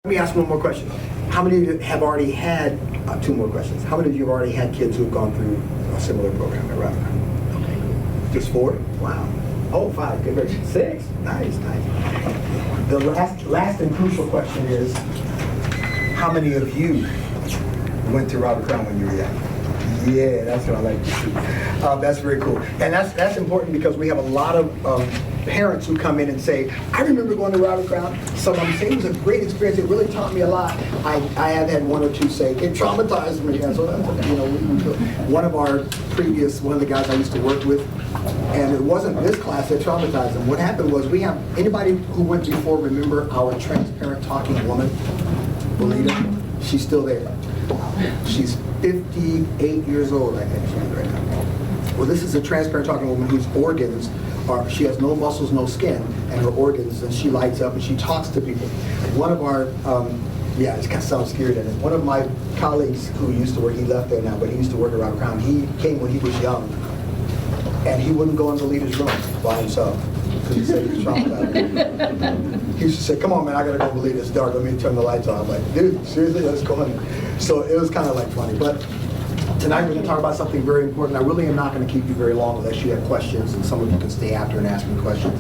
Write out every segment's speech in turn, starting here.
Let me ask one more question. How many of you have already had, two more questions. How many of you have already had kids who have gone through a similar program at Reproductive? Okay. Just 4? Wow. Oh, 5. Good gracious. 6? Nice, nice. The last and crucial question is, how many of you went to Robert Crown when you were young? Yeah, that's what I like to see. That's very cool. And that's important because we have a lot of parents who come in and say, I remember going to Robert Crown. Some of them say it was a great experience. It really taught me a lot. I have had one or two say, it traumatized me. And so that's, you know, one of the guys I used to work with, and it wasn't this class that traumatized them. What happened was, we have, anybody who went before remember our transparent talking woman, Belita? She's still there. She's 58 years old, I think, right now. Well, this is a transparent talking woman whose organs are, she has no muscles, no skin, and her organs, and she lights up and she talks to people. One of our, yeah, it kind of sounds scary, doesn't it? One of my colleagues who used to work, he left there now, but he used to work around Crown. He came when he was young, and he wouldn't go into the leader's room by himself. He said he was traumatized. He used to say, come on, man, I gotta go believe it's dark. Let me turn the lights on. I'm like, dude, seriously, let's go in. So it was kind of like funny. But tonight we're gonna talk about something very important. I really am not gonna keep you very long unless you have questions, and some of you can stay after and ask me questions.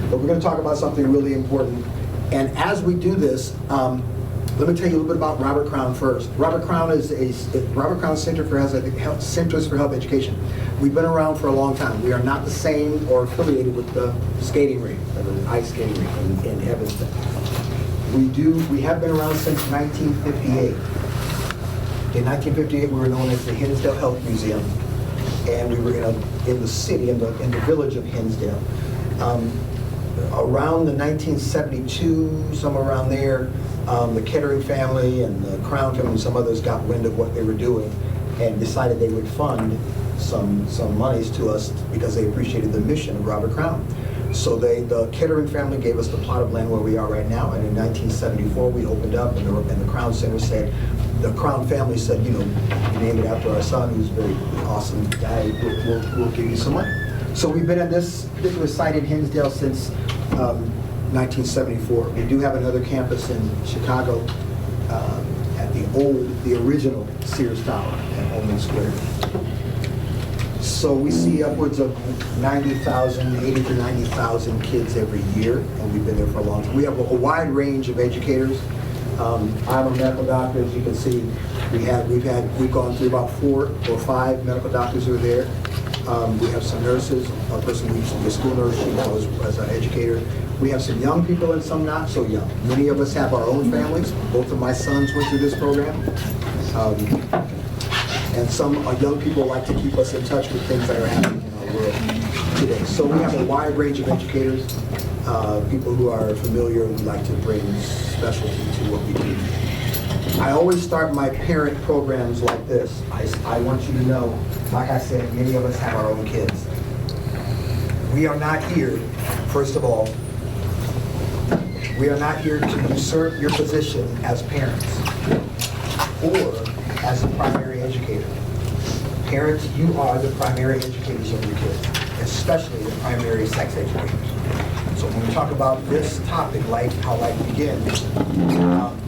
But we're gonna talk about something really important. And as we do this, let me tell you a little bit about Robert Crown first. Robert Crown is Robert Crown Centers for Health Education. We've been around for a long time. We are not the same or affiliated with the skating rink, or the ice skating rink in Evanston. We have been around since 1958. In 1958, we were known as the Hinsdale Health Museum, and we were in the city, in the village of Hinsdale. Around the 1972, somewhere around there, the Kettering family and the Crown family and some others got wind of what they were doing and decided they would fund some monies to us because they appreciated the mission of Robert Crown. So the Kettering family gave us the plot of land where we are right now, and in 1974 we opened up, and the Crown Center said, the Crown family said, you know, you name it after our son, who's a very awesome guy, we'll give you some money. So we've been at this particular site in Hinsdale since 1974. We do have another campus in Chicago at the original Sears Tower at Holman Square. So we see upwards of 90,000, 80 to 90,000 kids every year, and we've been there for a long time. We have a wide range of educators. I'm a medical doctor, as you can see. We've gone through about 4 or 5 medical doctors who are there. We have some nurses, a person who used to be a school nurse, she now as an educator. We have some young people and some not so young. Many of us have our own families. Both of my sons went through this program. And some young people like to keep us in touch with things that are happening in our world today. So we have a wide range of educators, people who are familiar and like to bring specialty to what we do. I always start my parent programs like this. I want you to know, like I said, many of us have our own kids. We are not here, first of all, we are not here to usurp your position as parents or as a primary educator. Parents, you are the primary educators of your kids, especially the primary sex educators. So when we talk about this topic, how life begins,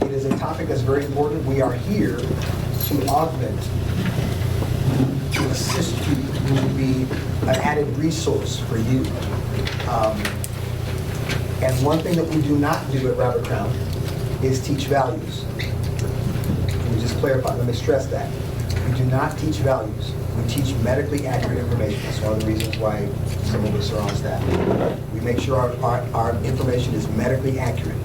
it is a topic that's very important. We are here to augment, to assist you, to be an added resource for you. And one thing that we do not do at Robert Crown is teach values. Let me just clarify, let me stress that. We do not teach values. We teach medically accurate information. That's one of the reasons why some of us are on staff. We make sure our information is medically accurate.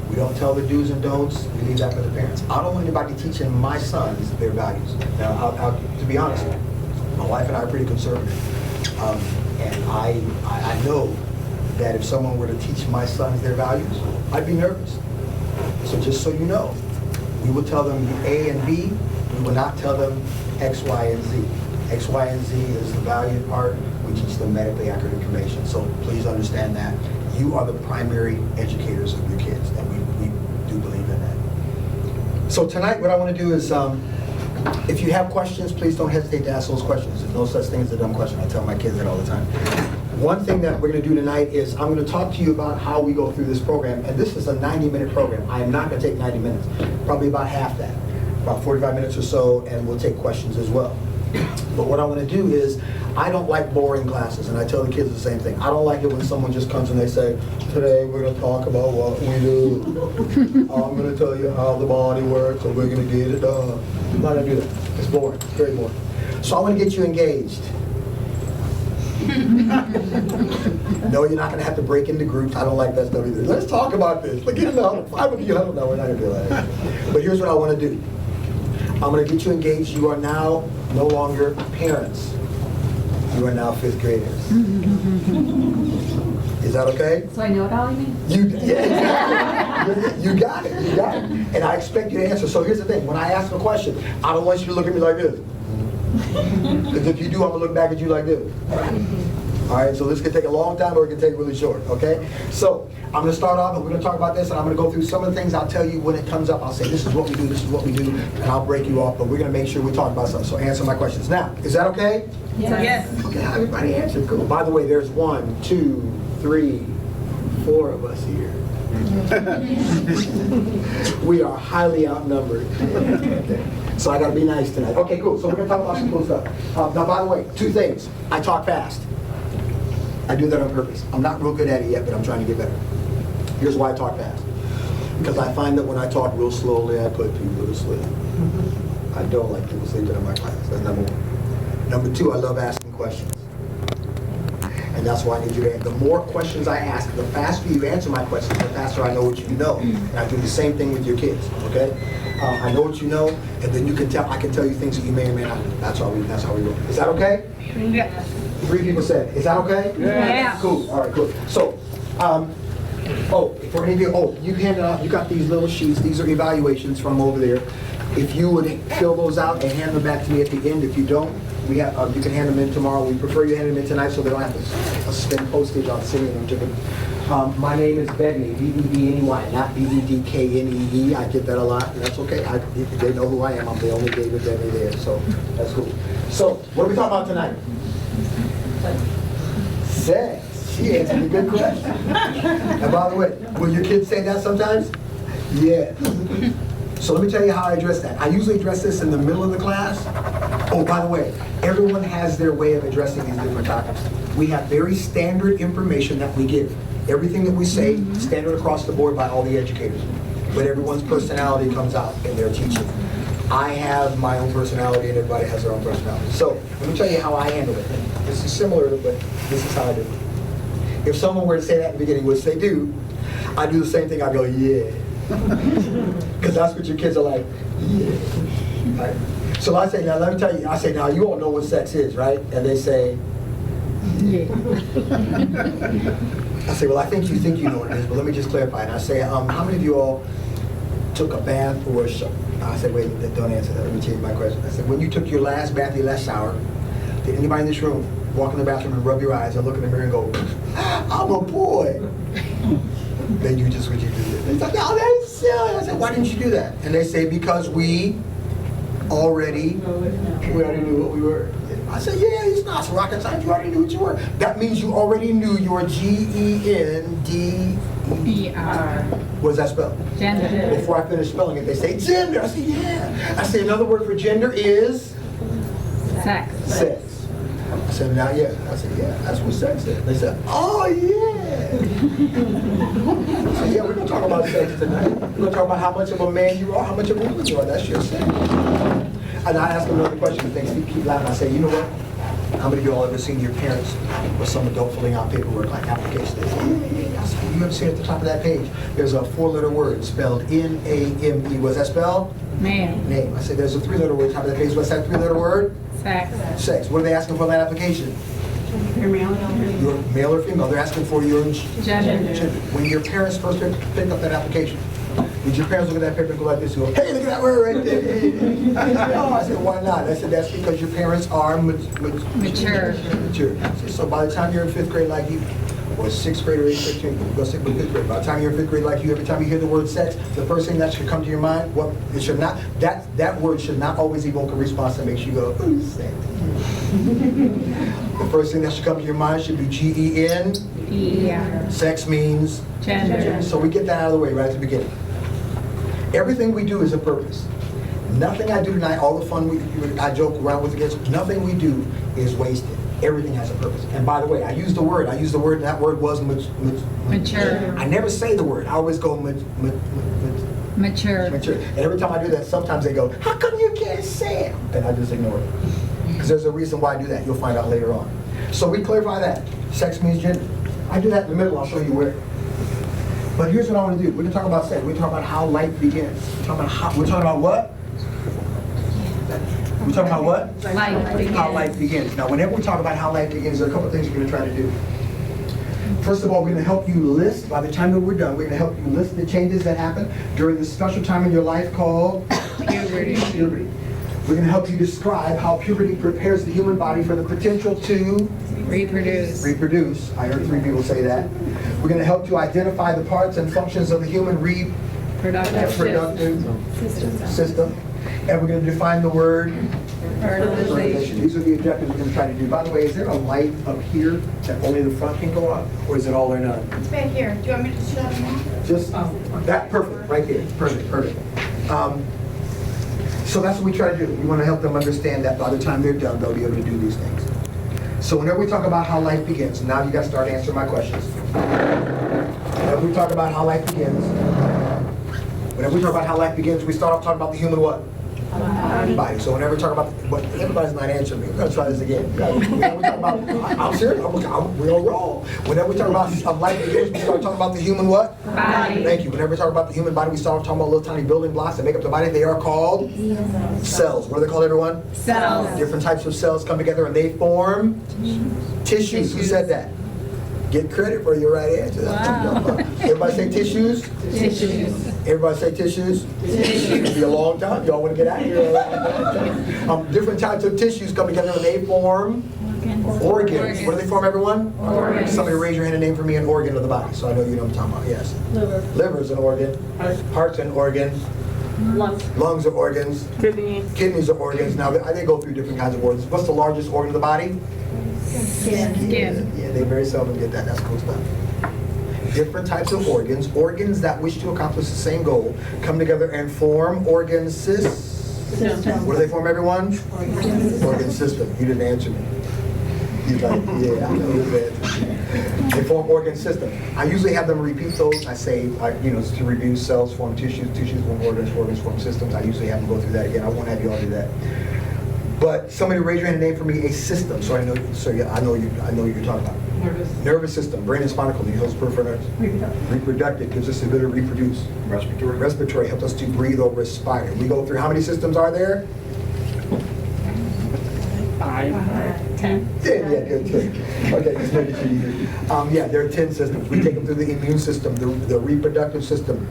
We don't tell the do's and don'ts. We leave that for the parents. I don't want anybody teaching my sons their values. Now, to be honest, my wife and I are pretty conservative. And I know that if someone were to teach my sons their values, I'd be nervous. So just so you know, we will tell them A and B. We will not tell them X, Y, and Z. X, Y, and Z is the value part. We teach them medically accurate information. So please understand that. You are the primary educators of your kids, and we do believe in that. So tonight what I want to do is, if you have questions, please don't hesitate to ask those questions. There's no such thing as a dumb question. I tell my kids that all the time. One thing that we're going to do tonight is I'm going to talk to you about how we go through this program. And this is a 90-minute program. I am not going to take 90 minutes, probably about half that, about 45 minutes or so, and we'll take questions as well. But what I want to do is, I don't like boring classes, and I tell the kids the same thing. I don't like it when someone just comes and they say, today we're going to talk about what we do. I'm going to tell you how the body works, and we're going to get it done. I'm not going to do that. It's boring. It's very boring. So I want to get you engaged. No, you're not going to have to break into groups. I don't like that stuff either. Let's talk about this. Like, get in the huddle. 5 of you huddle. No, we're not going to do that. But here's what I want to do. I'm going to get you engaged. You are now no longer parents. You are now 5th graders. Is that okay? So I know it all, you mean? Yeah, you got it. You got it. And I expect you to answer. So here's the thing. When I ask a question, I don't want you to look at me like this. Because if you do, I'm going to look back at you like this. All right, so this could take a long time or it can take really short, okay? So I'm going to start off and we're going to talk about this, and I'm going to go through some of the things. I'll tell you when it comes up. I'll say, this is what we do, this is what we do, and I'll break you off, but we're going to make sure we talk about something. So answer my questions. Now, is that okay? Yes. Okay, everybody answered. Cool. By the way, there's 1, 2, 3, 4 of us here. We are highly outnumbered. Okay. So I got to be nice tonight. Okay, cool. So we're going to talk about some cool stuff. Now, by the way, 2 things. I talk fast. I do that on purpose. I'm not real good at it yet, but I'm trying to get better. Here's why I talk fast. Because I find that when I talk real slowly, I put people to sleep. I don't like people sleeping in my class. That's number 1. Number 2, I love asking questions. And that's why I need you to answer. The more questions I ask, the faster you answer my questions, the faster I know what you know. And I do the same thing with your kids, okay? I know what you know, and then you can tell. I can tell you things that you may or may not know. That's how we go. Is that okay? Yeah. 3 people said. Is that okay? Yeah. Cool. All right. Cool. So, for any of you, you handed out. You got these little sheets. These are evaluations from over there. If you would fill those out and hand them back to me at the end. If you don't, we have. You can hand them in tomorrow. We prefer you hand them in tonight so they don't have to spend postage on sending them to them. My name is Bedney, B-E-D-N-E-Y, not B-E-D-K-N-E-E. I get that a lot, and that's okay. They know who I am. I'm the only David Bedney there, so that's cool. So, what are we talking about tonight? Sex. She answered a good question. And by the way, will your kids say that sometimes? Yeah. So let me tell you how I address that. I usually address this in the middle of the class. Oh, by the way, everyone has their way of addressing these different topics. We have very standard information that we give. Everything that we say, standard across the board by all the educators. But everyone's personality comes out in their teaching. I have my own personality and everybody has their own personality. So let me tell you how I handle it. This is similar, but this is how I do it. If someone were to say that in the beginning, which they do, I do the same thing. I go, yeah. Because that's what your kids are like, yeah. Right? So I say, now let me tell you, I say, now you all know what sex is, right? And they say, yeah. I say, well, I think you know what it is, but let me just clarify. And I say, how many of you all took a bath or a shower? I said, wait, don't answer that. Let me change my question. I said, when you took your last bath, your last shower, did anybody in this room walk in the bathroom and rub your eyes and look in the mirror and go, I'm a boy? Then you just what you do. They said, no, that's silly. I said, why didn't you do that? And they say, because we already knew what we were. I said, yeah, it's not rocket science. You already knew what you were. That means you already knew your G-E-N-D-E-R. What does that spell? Gender. Before I finish spelling it, they say gender. I say, yeah. I say, another word for gender is? Sex. Sex. I said, now, yeah. I said, yeah, that's what sex is. They said, oh, yeah. I said, yeah, we're going to talk about sex tonight. We're going to talk about how much of a man you are, how much of a woman you are. That's your sex. And I ask them another question. Things keep laughing. I say, you know what? How many of you all ever seen your parents or some adult filling out paperwork like applications? They say, yeah. I said, you ever seen at the top of that page? There's a 4-letter word spelled N-A-M-E. What's that spelled? Name. Name. I said, there's a 3-letter word at the top of that page. What's that 3-letter word? Sex. Sex. What are they asking for in that application? You're male. You're male or female. They're asking for your Gender. When your parents first picked up that application, did your parents look at that paper and go like this and go, hey, look at that word right there? No, I said, why not? I said, that's because your parents are mature. I said, so by the time you're in 5th grade like you, or 6th grade or 8th, 13th, go 6th, 5th grade. By the time you're in 5th grade, like you, every time you hear the word sex, the first thing that should come to your mind, well, it should not, that word should not always evoke a response that makes you go, ooh, sex. The first thing that should come to your mind should be G-E-N. Yeah. Sex means Gender. So we get that out of the way right at the beginning. Everything we do is a purpose. Nothing I do tonight, all the fun I joke around with the kids, nothing we do is wasted. Everything has a purpose. And by the way, I use the word, and that word was Mature. I never say the word. I always go Mature. mature. And every time I do that, sometimes they go, how come you can't say it? And I just ignore it. Because there's a reason why I do that. You'll find out later on. So we clarify that. Sex means gender. I do that in the middle. I'll show you where. But here's what I want to do. We're going to talk about sex. We're talking about how life begins. We're talking about what? We're talking about what? Life begins. How life begins. Now, whenever we talk about how life begins, there are a couple of things we're going to try to do. First of all, we're going to help you list, by the time that we're done, we're going to help you list the changes that happen during this special time in your life called Puberty. We're going to help you describe how puberty prepares the human body for the potential to Reproduce. I heard 3 people say that. We're going to help you identify the parts and functions of the human reproductive system. And we're going to define the word Fertilization. These are the objectives we're going to try to do. By the way, is there a light up here that only the front can go up? Or is it all or none? It's back here. Do you want me to shut them off? Just that, perfect, right there. Perfect. So that's what we try to do. We want to help them understand that by the time they're done, they'll be able to do these things. So whenever we talk about how life begins, now you got to start answering my questions. Whenever we talk about how life begins, we start off talking about the human what? Body. So whenever we talk about, but everybody's not answering me. We're going to try this again. Whenever we talk about, I'm serious, we're wrong. Whenever we talk about life begins, we start talking about the human what? Body. Thank you. Whenever we talk about the human body, we start talking about little tiny building blocks that make up the body. They are called cells. What are they called, everyone? Cells. Different types of cells come together and they form tissues. Who said that? Get credit for your right answer. Wow. Everybody say tissues? Tissues. Everybody say tissues? It's going to be a long time. Y'all want to get out of here? Different types of tissues come together and they form organs. What do they form, everyone? Organs. Somebody raise your hand and name for me an organ of the body so I know you know what I'm talking about. Yes. Liver's an organ. Heart's an organ. Lungs are organs. Kidneys are organs. Now, they go through different kinds of organs. What's the largest organ of the body? Skin. Yeah, they very seldom get that. That's cool stuff. Different types of organs that wish to accomplish the same goal, come together and form organ system. What do they form, everyone? Organ system. You didn't answer me. He's like, yeah, I know that. They form organ system. I usually have them repeat those. I say, to review: cells form tissues, tissues form organs form systems. I usually have them go through that again. I won't have you all do that. But somebody raise your hand and name for me a system, so I know. So yeah, I know what you're talking about. Nervous system, brain and spinal cord, those peripheral nerves. Reproductive gives us the ability to reproduce. Respiratory helps us to breathe or respire. We go through, how many systems are there? 5, 10. 10, yeah, good, 10. Okay, just making sure you hear. Yeah, there are 10 systems. We take them through the immune system, the reproductive system,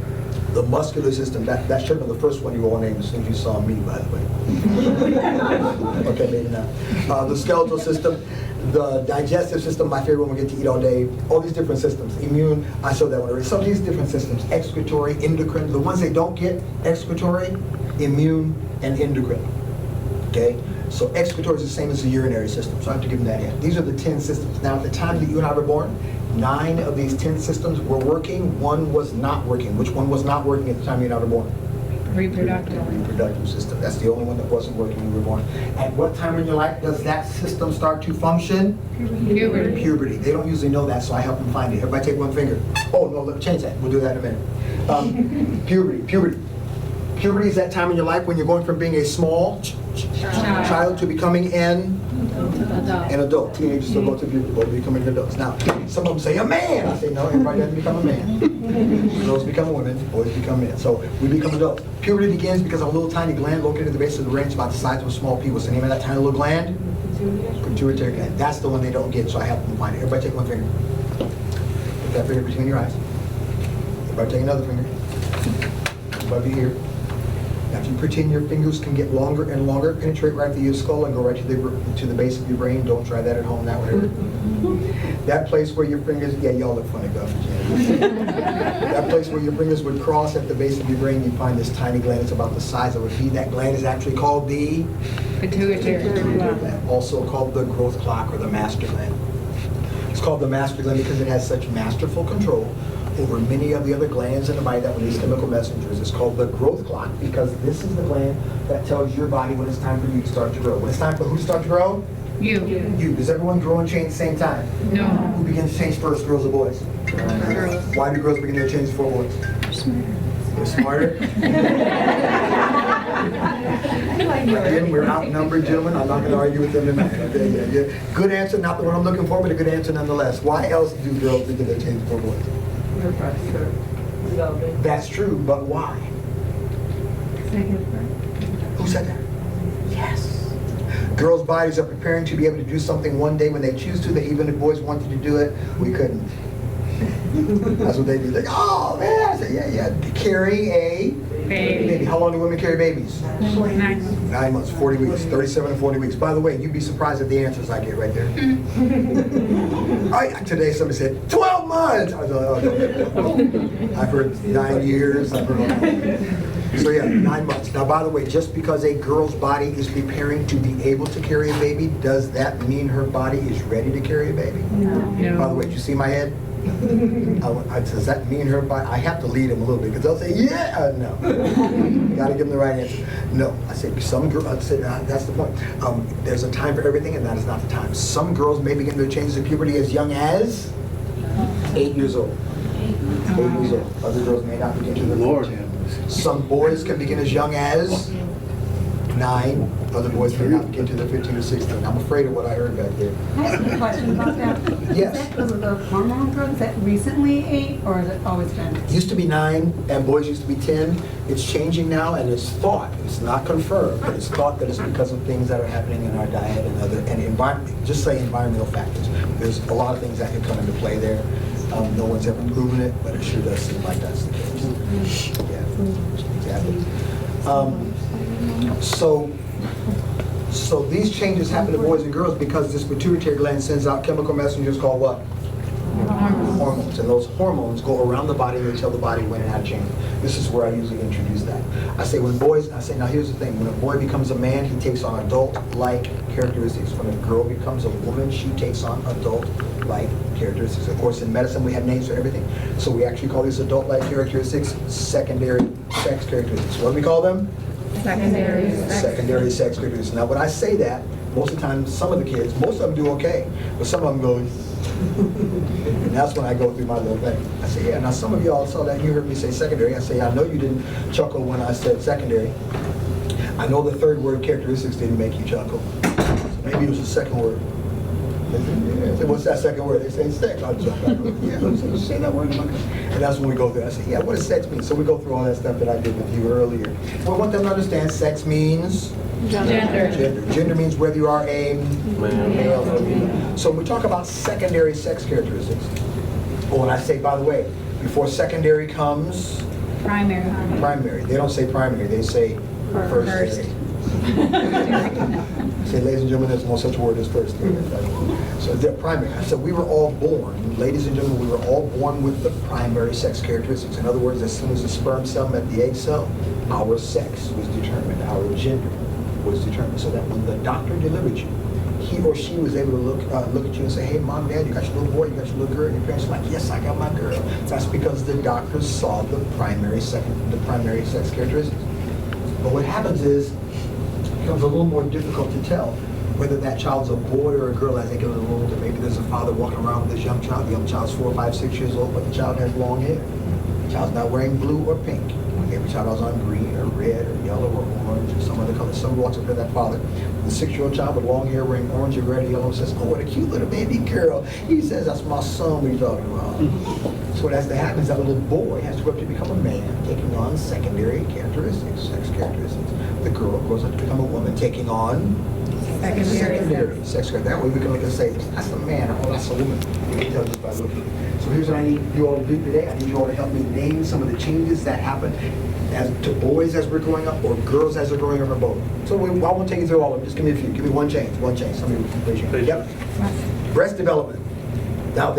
the muscular system. That should have been the first one you all named as soon as you saw me, by the way. Okay, maybe not. The skeletal system, the digestive system, my favorite one we get to eat all day. All these different systems. Immune, I showed that one already. Some of these different systems. Excretory, endocrine. The ones they don't get, excretory, immune, and endocrine. Okay? So excretory is the same as the urinary system, so I have to give them that in. These are the 10 systems. Now, at the time that you and I were born, 9 of these 10 systems were working, 1 was not working. Which one was not working at the time you and I were born? Reproductive system. That's the only one that wasn't working when you were born. At what time in your life does that system start to function? Puberty. They don't usually know that, so I help them find it. Everybody take one finger. Oh, no, let's change that. We'll do that in a minute. Puberty. Puberty is that time in your life when you're going from being a small child to becoming an adult. Teenagers still go to puberty, both becoming adults. Now, some of them say a man. I say no, everybody doesn't become a man. Girls become women, boys become men. So we become adults. Puberty begins because of a little tiny gland located at the base of the brain, about the size of a small pea. What's the name of that tiny little gland? Pituitary gland. That's the one they don't get, so I help them find it. Everybody take one finger. Put that finger between your eyes. Everybody take another finger. Everybody be here. If you pretend your fingers can get longer and longer, penetrate right through your skull and go right to the base of your brain. Don't try that at home, that would hurt. That place where your fingers, yeah, y'all look funny, Gus. That place where your fingers would cross at the base of your brain, you find this tiny gland. It's about the size of a pea. That gland is actually called the Pituitary gland. Also called the growth clock or the master gland. It's called the master gland because it has such masterful control over many of the other glands in the body that release chemical messengers. It's called the growth clock because this is the gland that tells your body when it's time for you to start to grow. When it's time for who to start to grow? You. You. Does everyone grow and change at the same time? No. Who begins to change first, girls or boys? Girls. Why do girls begin to change before boys? They're smarter. Again, we're outnumbered, gentlemen. I'm not going to argue with them tonight. Okay? Yeah. Good answer, not the one I'm looking for, but a good answer nonetheless. Why else do girls begin to change before boys? That's true, but why? Who said that? Yes. Girls' bodies are preparing to be able to do something one day when they choose to, that even if boys wanted to do it, we couldn't. That's what they do. Like, oh man, I said, yeah. Carrying a baby. How long do women carry babies? 9 months, 40 weeks, 37 and 40 weeks. By the way, you'd be surprised at the answers I get right there. Today somebody said, 12 months! I was like, oh. I've heard 9 years. I've heard all that. So yeah, 9 months. Now by the way, just because a girl's body is preparing to be able to carry a baby, does that mean her body is ready to carry a baby? No. By the way, did you see my head? Does that mean her body? I have to lead them a little bit because they'll say, yeah, no. Got to give them the right answer. No. I said, some girls, that's the point. There's a time for everything, and that is not the time. Some girls may begin their changes of puberty as young as 8 years old. 8 years old. Other girls may not begin to the Lord. Some boys can begin as young as 9. Other boys may not get to the 15 or 16. I'm afraid of what I heard back there. I have a question about that. Yes. Is that because of the hormone growth? Is that recently 8 or has it always been? It used to be 9 and boys used to be 10. It's changing now and it's thought, it's not confirmed, but it's thought that it's because of things that are happening in our diet and environment, just say environmental factors. There's a lot of things that can come into play there. No one's ever proven it, but it sure does seem like that's the case. Yeah, exactly. So these changes happen to boys and girls because this pituitary gland sends out chemical messengers called what? Hormones. And those hormones go around the body and they tell the body when and how to change. This is where I usually introduce that. I say now here's the thing, when a boy becomes a man, he takes on adult-like characteristics. When a girl becomes a woman, she takes on adult-like characteristics. Of course, in medicine, we have names for everything. So we actually call these adult-like characteristics secondary sex characteristics. What do we call them? Secondary Sex characteristics. Now, when I say that, most of the time, some of the kids, most of them do okay, but some of them go, and that's when I go through my little thing. I say, yeah, now some of y'all saw that, you heard me say secondary. I say, I know you didn't chuckle when I said secondary. I know the third word characteristics didn't make you chuckle. So maybe it was the second word. Say, what's that second word? They say sex. I'll jump back. Yeah, so say that word. And that's when we go through. I say, yeah, what does sex mean? So we go through all that stuff that I did with you earlier. Well, I want them to understand sex means Gender. Gender means whether you are a male or female. So when we talk about secondary sex characteristics, oh, and I say, by the way, before secondary comes primary. They don't say primary, they say first. Say, ladies and gentlemen, there's no such word as first. So they're primary. So we were all born, ladies and gentlemen, we were all born with the primary sex characteristics. In other words, as soon as the sperm cell met the egg cell, our sex was determined, our gender was determined. So that when the doctor delivered you, he or she was able to look at you and say, hey, mom, dad, you got your little boy, you got your little girl. And your parents were like, yes, I got my girl. That's because the doctors saw the primary sex characteristics. But what happens is, it becomes a little more difficult to tell whether that child's a boy or a girl as they get a little older. Maybe there's a father walking around with this young child. The young child's 4, 5, 6 years old, but the child has long hair. The child's not wearing blue or pink. Every child is on green or red or yellow or orange or some other color. Someone walks up to that father, the 6-year-old child with long hair wearing orange or red or yellow, says, oh, what a cute little baby girl. He says, that's my son. What are you talking about? So what has to happen is that little boy has to grow up to become a man, taking on secondary characteristics, sex characteristics. The girl grows up to become a woman, taking on Secondary. Sex grade. That way we can look and say, that's a man, or that's a woman. You can tell just by looking. So here's what I need you all to do today. I need you all to help me name some of the changes that happen as to boys as we're growing up or girls as they're growing up or both. So I won't take you through all of them. Just give me a few. Give me one change. Somebody raise your hand. Yep. Breast development. Now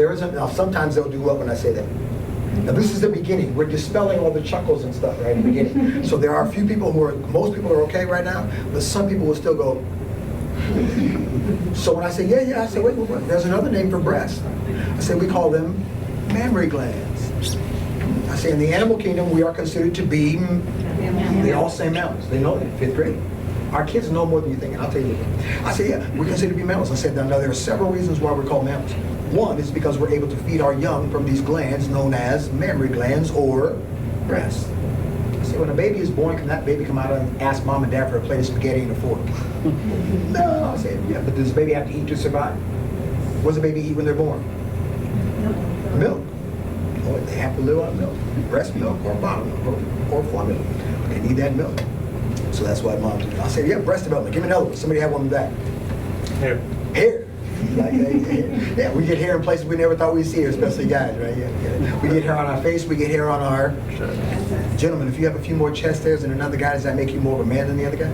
sometimes they'll do what when I say that. Now this is the beginning. We're dispelling all the chuckles and stuff right in the beginning. So there are a few people most people are okay right now, but some people will still go. So when I say, yeah, I say, wait, there's another name for breast. I say we call them mammary glands. I say in the animal kingdom we are considered to be, they all say mammals. They know that, 5th grade. Our kids know more than you think, and I'll tell you. I say, yeah, we're considered to be mammals. I said, now there are several reasons why we're called mammals. One is because we're able to feed our young from these glands known as mammary glands or breasts. I say, when a baby is born, can that baby come out and ask mom and dad for a plate of spaghetti and a fork? No. I say, yeah, but does the baby have to eat to survive? What does the baby eat when they're born? Milk. Oh, they have to live on milk. Breast milk or bottom milk or formula. They need that milk. So that's why mom did it. I said, yeah, breast development. Give me another one. Somebody have one with that. Hair. Like, yeah, we get hair in places we never thought we'd see here, especially guys, right? Yeah. We get hair on our face, we get hair on our chest. Gentlemen, if you have a few more chest hairs than another guy, does that make you more of a man than the other guy?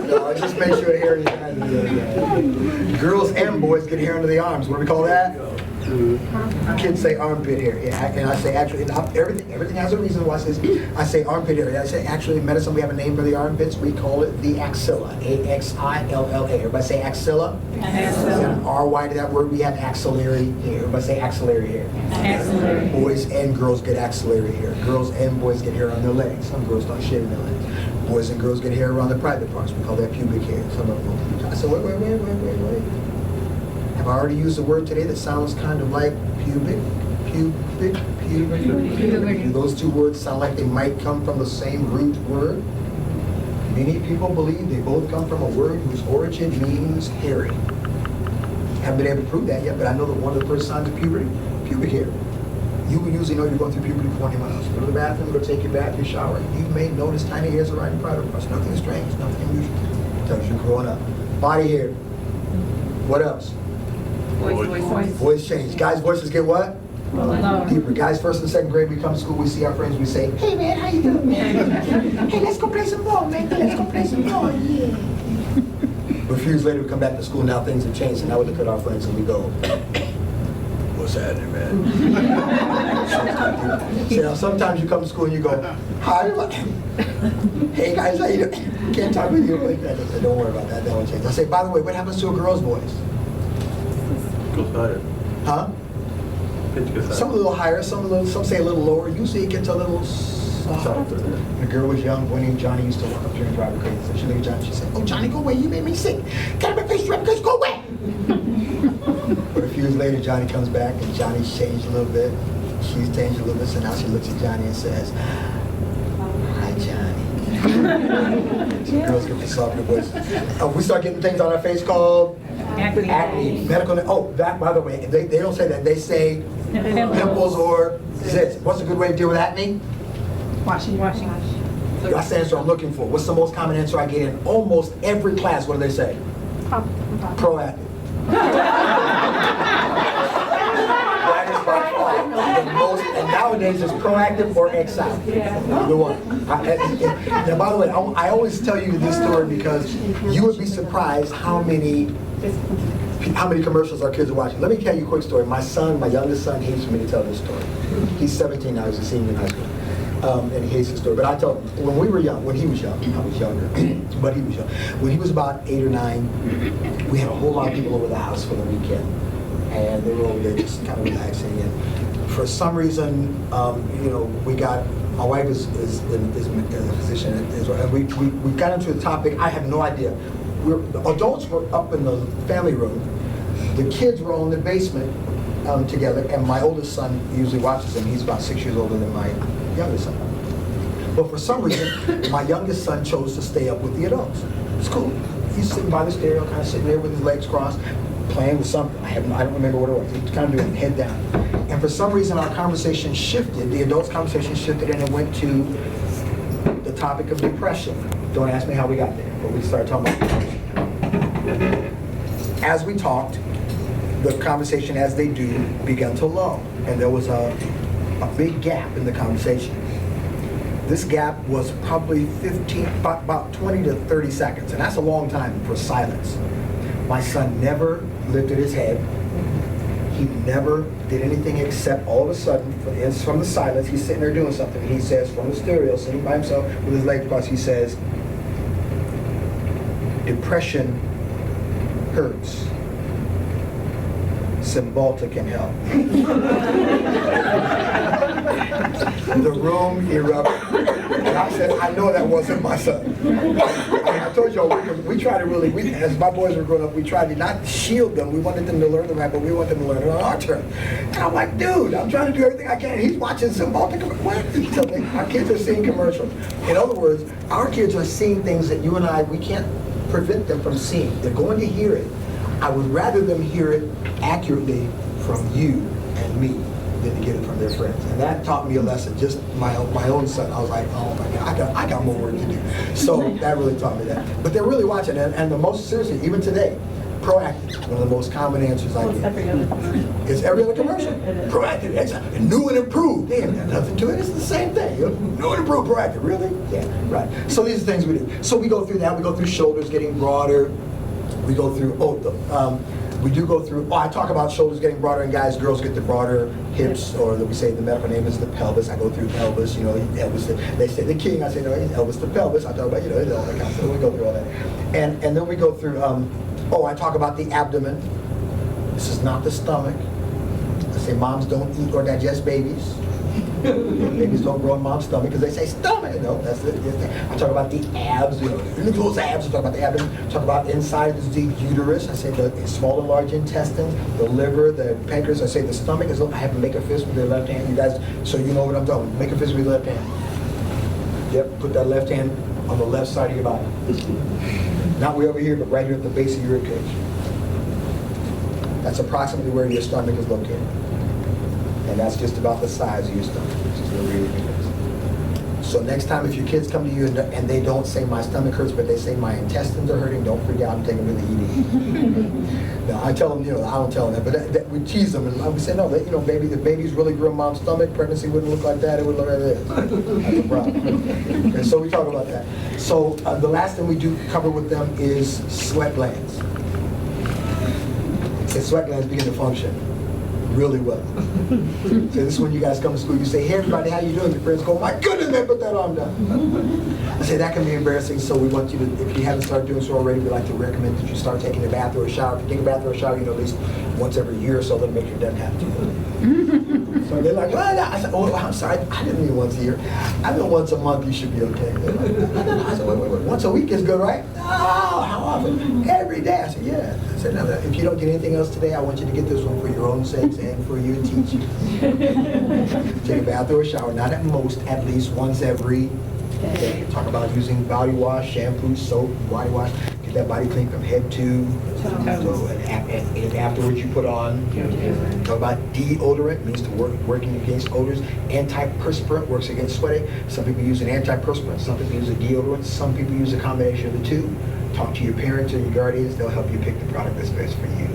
No, just make sure hair is kind of the girls and boys get hair under the arms. What do we call that? Kids say armpit hair. Yeah, and I say actually, everything has a reason why I say armpit hair. I say actually in medicine we have a name for the armpits. We call it the axilla. A-X-I-L-L-A. Everybody say axilla? Axilla. R-Y to that word. We have axillary hair. Everybody say axillary hair. Axillary. Boys and girls get axillary hair. Girls and boys get hair on their legs. Some girls start shaving their legs. Boys and girls get hair around their private parts. We call that pubic hair. Some of them. I said, wait. Have I already used a word today that sounds kind of like pubic? Pubic. Do those two words sound like they might come from the same root word? Many people believe they both come from a word whose origin means hairy. Haven't been able to prove that yet, but I know that one of the first signs of puberty, pubic hair. You will usually know you're going through puberty before anyone else. Go to the bathroom, go take your bath, your shower. You may notice tiny hairs are right in private parts. Nothing strange, nothing unusual. Tells you growing up. Body hair. What else? Voice change. Guys' voices get what? Lower. Deeper. Guys, 1st and 2nd grade, we come to school, we see our friends, we say, hey man, how you doing, man? Hey, let's go play some ball, man. Let's go play some ball, yeah. But a few years later, we come back to school, now things have changed, and now we look at our friends and we go, what's happening, man? See, now sometimes you come to school and you go, hi, hey guys, how you doing? Can't talk with you like that. Don't worry about that, that won't change. I say, by the way, what happens to a girl's voice? Goes higher. Huh? Pitch goes higher. Some a little higher, some say a little lower. Usually it gets a little softer. When the girl was young, when Johnny used to walk up to her and drive her crazy. So she looked at Johnny, she said, oh Johnny, go away, you made me sick. Get my face straight, because go away. But a few years later, Johnny comes back and Johnny's changed a little bit. She's changed a little bit, so now she looks at Johnny and says, hi Johnny. Some girls get the softer voice. We start getting things on our face called acne. Medical. Oh, that, by the way, they don't say that. They say pimples or zits. What's a good way to deal with acne? Washing. That's the answer I'm looking for. What's the most common answer I get in almost every class? What do they say? Proactive. That is by far the most, and nowadays it's proactive or exile. The one. Now, by the way, I always tell you this story because you would be surprised how many commercials our kids are watching. Let me tell you a quick story. My youngest son, hates for me to tell this story. He's 17 now, he's a senior in high school. And he hates the story. But I told him, when he was young, I was younger, but he was young. When he was about 8 or 9, we had a whole lot of people over the house for the weekend. And they were over there just kind of relaxing. And for some reason, my wife is a physician at Israel. And we got into the topic, I have no idea. The adults were up in the family room. The kids were all in the basement together, and my oldest son usually watches them. He's about 6 years older than my youngest son. But for some reason, my youngest son chose to stay up with the adults. It's cool. He's sitting by the stereo, kind of sitting there with his legs crossed, playing with something. I don't remember what it was. He was kind of doing head down. And for some reason, our conversation shifted. The adults' conversation shifted, and it went to the topic of depression. Don't ask me how we got there, but we started talking about depression. As we talked, the conversation, as they do, began to lull, and there was a big gap in the conversation. This gap was probably about 20 to 30 seconds, and that's a long time for silence. My son never lifted his head. He never did anything except all of a sudden, from the silence, he's sitting there doing something. He says, from the stereo, sitting by himself with his legs crossed, he says, "Depression hurts. Cymbalta can help." The room erupted. And I said, I know that wasn't my son. I told y'all, we try to really, as my boys were growing up, we tried to not shield them. We wanted them to learn the right, but we want them to learn it on our terms. And I'm like, dude, I'm trying to do everything I can. He's watching Cymbalta. What? So our kids are seeing commercials. In other words, our kids are seeing things that you and I, we can't prevent them from seeing. They're going to hear it. I would rather them hear it accurately from you and me than to get it from their friends. And that taught me a lesson. Just my own son, I was like, oh my God, I got more work to do. So that really taught me that. But they're really watching, and the most seriously, even today, Proactive, one of the most common answers I get. Every other commercial. It's every other commercial. Proactive, it's new and improved. Damn, got nothing to it. It's the same thing. New and improved, Proactive. Really? Yeah, right. So these are things we do. So we go through that. We go through shoulders getting broader. We go through, I talk about shoulders getting broader in guys, girls get the broader hips, or we say the medical name is the pelvis. I go through Elvis, Elvis, they say the king, I say, no, he's Elvis the pelvis. I talk about, all that kind of stuff. We go through all that. And then we go through, I talk about the abdomen. This is not the stomach. I say moms don't eat or digest babies. Babies don't grow in mom's stomach because they say stomach. No, that's it. I talk about the abs, those abs. I talk about the abdomen. I talk about inside the uterus. I say the small and large intestine, the liver, the pancreas. I say the stomach is. I have to make a fist with the left hand. You guys, so you know what I'm talking about. Make a fist with the left hand. Yep, put that left hand on the left side of your body. Not way over here, but right here at the base of your rib cage. That's approximately where your stomach is located. And that's just about the size of your stomach, which is really ridiculous. So next time if your kids come to you and they don't say my stomach hurts, but they say my intestines are hurting, don't freak out and take them to the ED. Now I tell them, I don't tell them that, but we tease them and we say, no, baby, if babies really grew in mom's stomach, pregnancy wouldn't look like that, it would look like this. That's a problem. And so we talk about that. So the last thing we do cover with them is sweat glands. And sweat glands begin to function really well. So this is when you guys come to school, you say, hey everybody, how you doing? Your friends go, my goodness, they put that on down. I say that can be embarrassing, so we want you to, if you haven't started doing so already, we'd like to recommend that you start taking a bath or a shower. If you take a bath or a shower, at least once every year or so, that'll make sure it doesn't have to. So they're like, well, no. I said, oh, I'm sorry, I didn't mean once a year. I mean once a month, you should be okay. They're like, no. I said, wait, once a week is good, right? Oh, how often? Every day. I said, yeah. I said, no, if you don't get anything else today, I want you to get this one for your own sakes and for you to teach you. Take a bath or a shower, not at most, at least once every day. Talk about using body wash, shampoo, soap, body wash. Get that body clean from head to toe. And afterwards you put on, talk about deodorant, means to working against odors. Antiperspirant works against sweating. Some people use an antiperspirant, some people use a deodorant, some people use a combination of the two. Talk to your parents or your guardians, they'll help you pick the product that's best for you.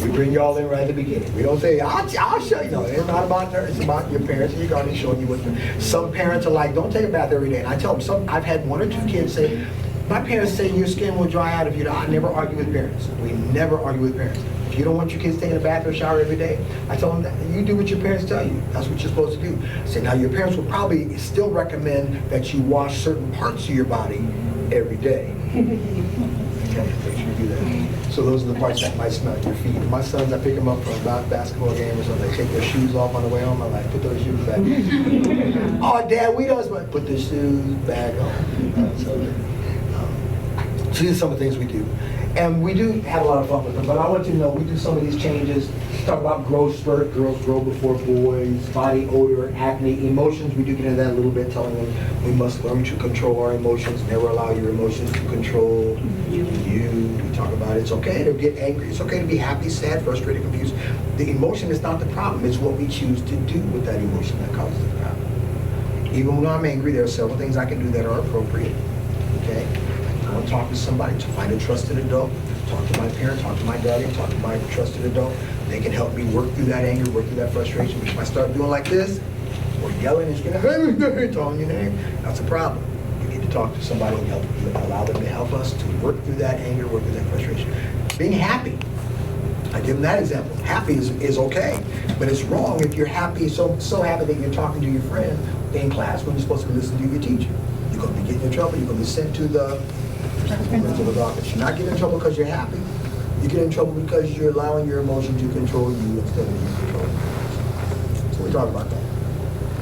We bring y'all in right at the beginning. We don't say, I'll show you. No, it's not about her, it's about your parents and your guardians showing you what to do. Some parents are like, don't take a bath every day. And I tell them, I've had 1 or 2 kids say, my parents say your skin will dry out if you don't. I never argue with parents. We never argue with parents. If you don't want your kids taking a bath or shower every day, I tell them that you do what your parents tell you. That's what you're supposed to do. I say, now your parents will probably still recommend that you wash certain parts of your body every day. Okay, make sure you do that. So those are the parts that might smell your feet. My sons, I pick them up from a basketball game or something. They take their shoes off on the way home. I'm like, put those shoes back. Oh, Dad, we don't smell. Put the shoes back on. So these are some of the things we do. And we do have a lot of fun with them, but I want you to know we do some of these changes. Talk about growth spurt, girls grow before boys, body odor, acne, emotions. We do get into that a little bit, telling them we must learn to control our emotions, never allow your emotions to control you. We talk about it's okay to get angry, it's okay to be happy, sad, frustrated, confused. The emotion is not the problem, it's what we choose to do with that emotion that causes the problem. Even when I'm angry, there are several things I can do that are appropriate. Okay? I want to talk to somebody, to find a trusted adult, talk to my parent, talk to my guardian, talk to my trusted adult. They can help me work through that anger, work through that frustration. But if I start doing like this, or yelling and screaming, calling your name, that's a problem. You need to talk to somebody and help, allow them to help us to work through that anger, work through that frustration. Being happy. I give them that example. Happy is okay, but it's wrong if you're happy, so happy that you're talking to your friend in class when you're supposed to be listening to your teacher. You're going to be getting in trouble. You're going to be sent to the principal's office. You're not getting in trouble because you're happy. You get in trouble because you're allowing your emotion to control you instead of you controlling it. So we talk about that.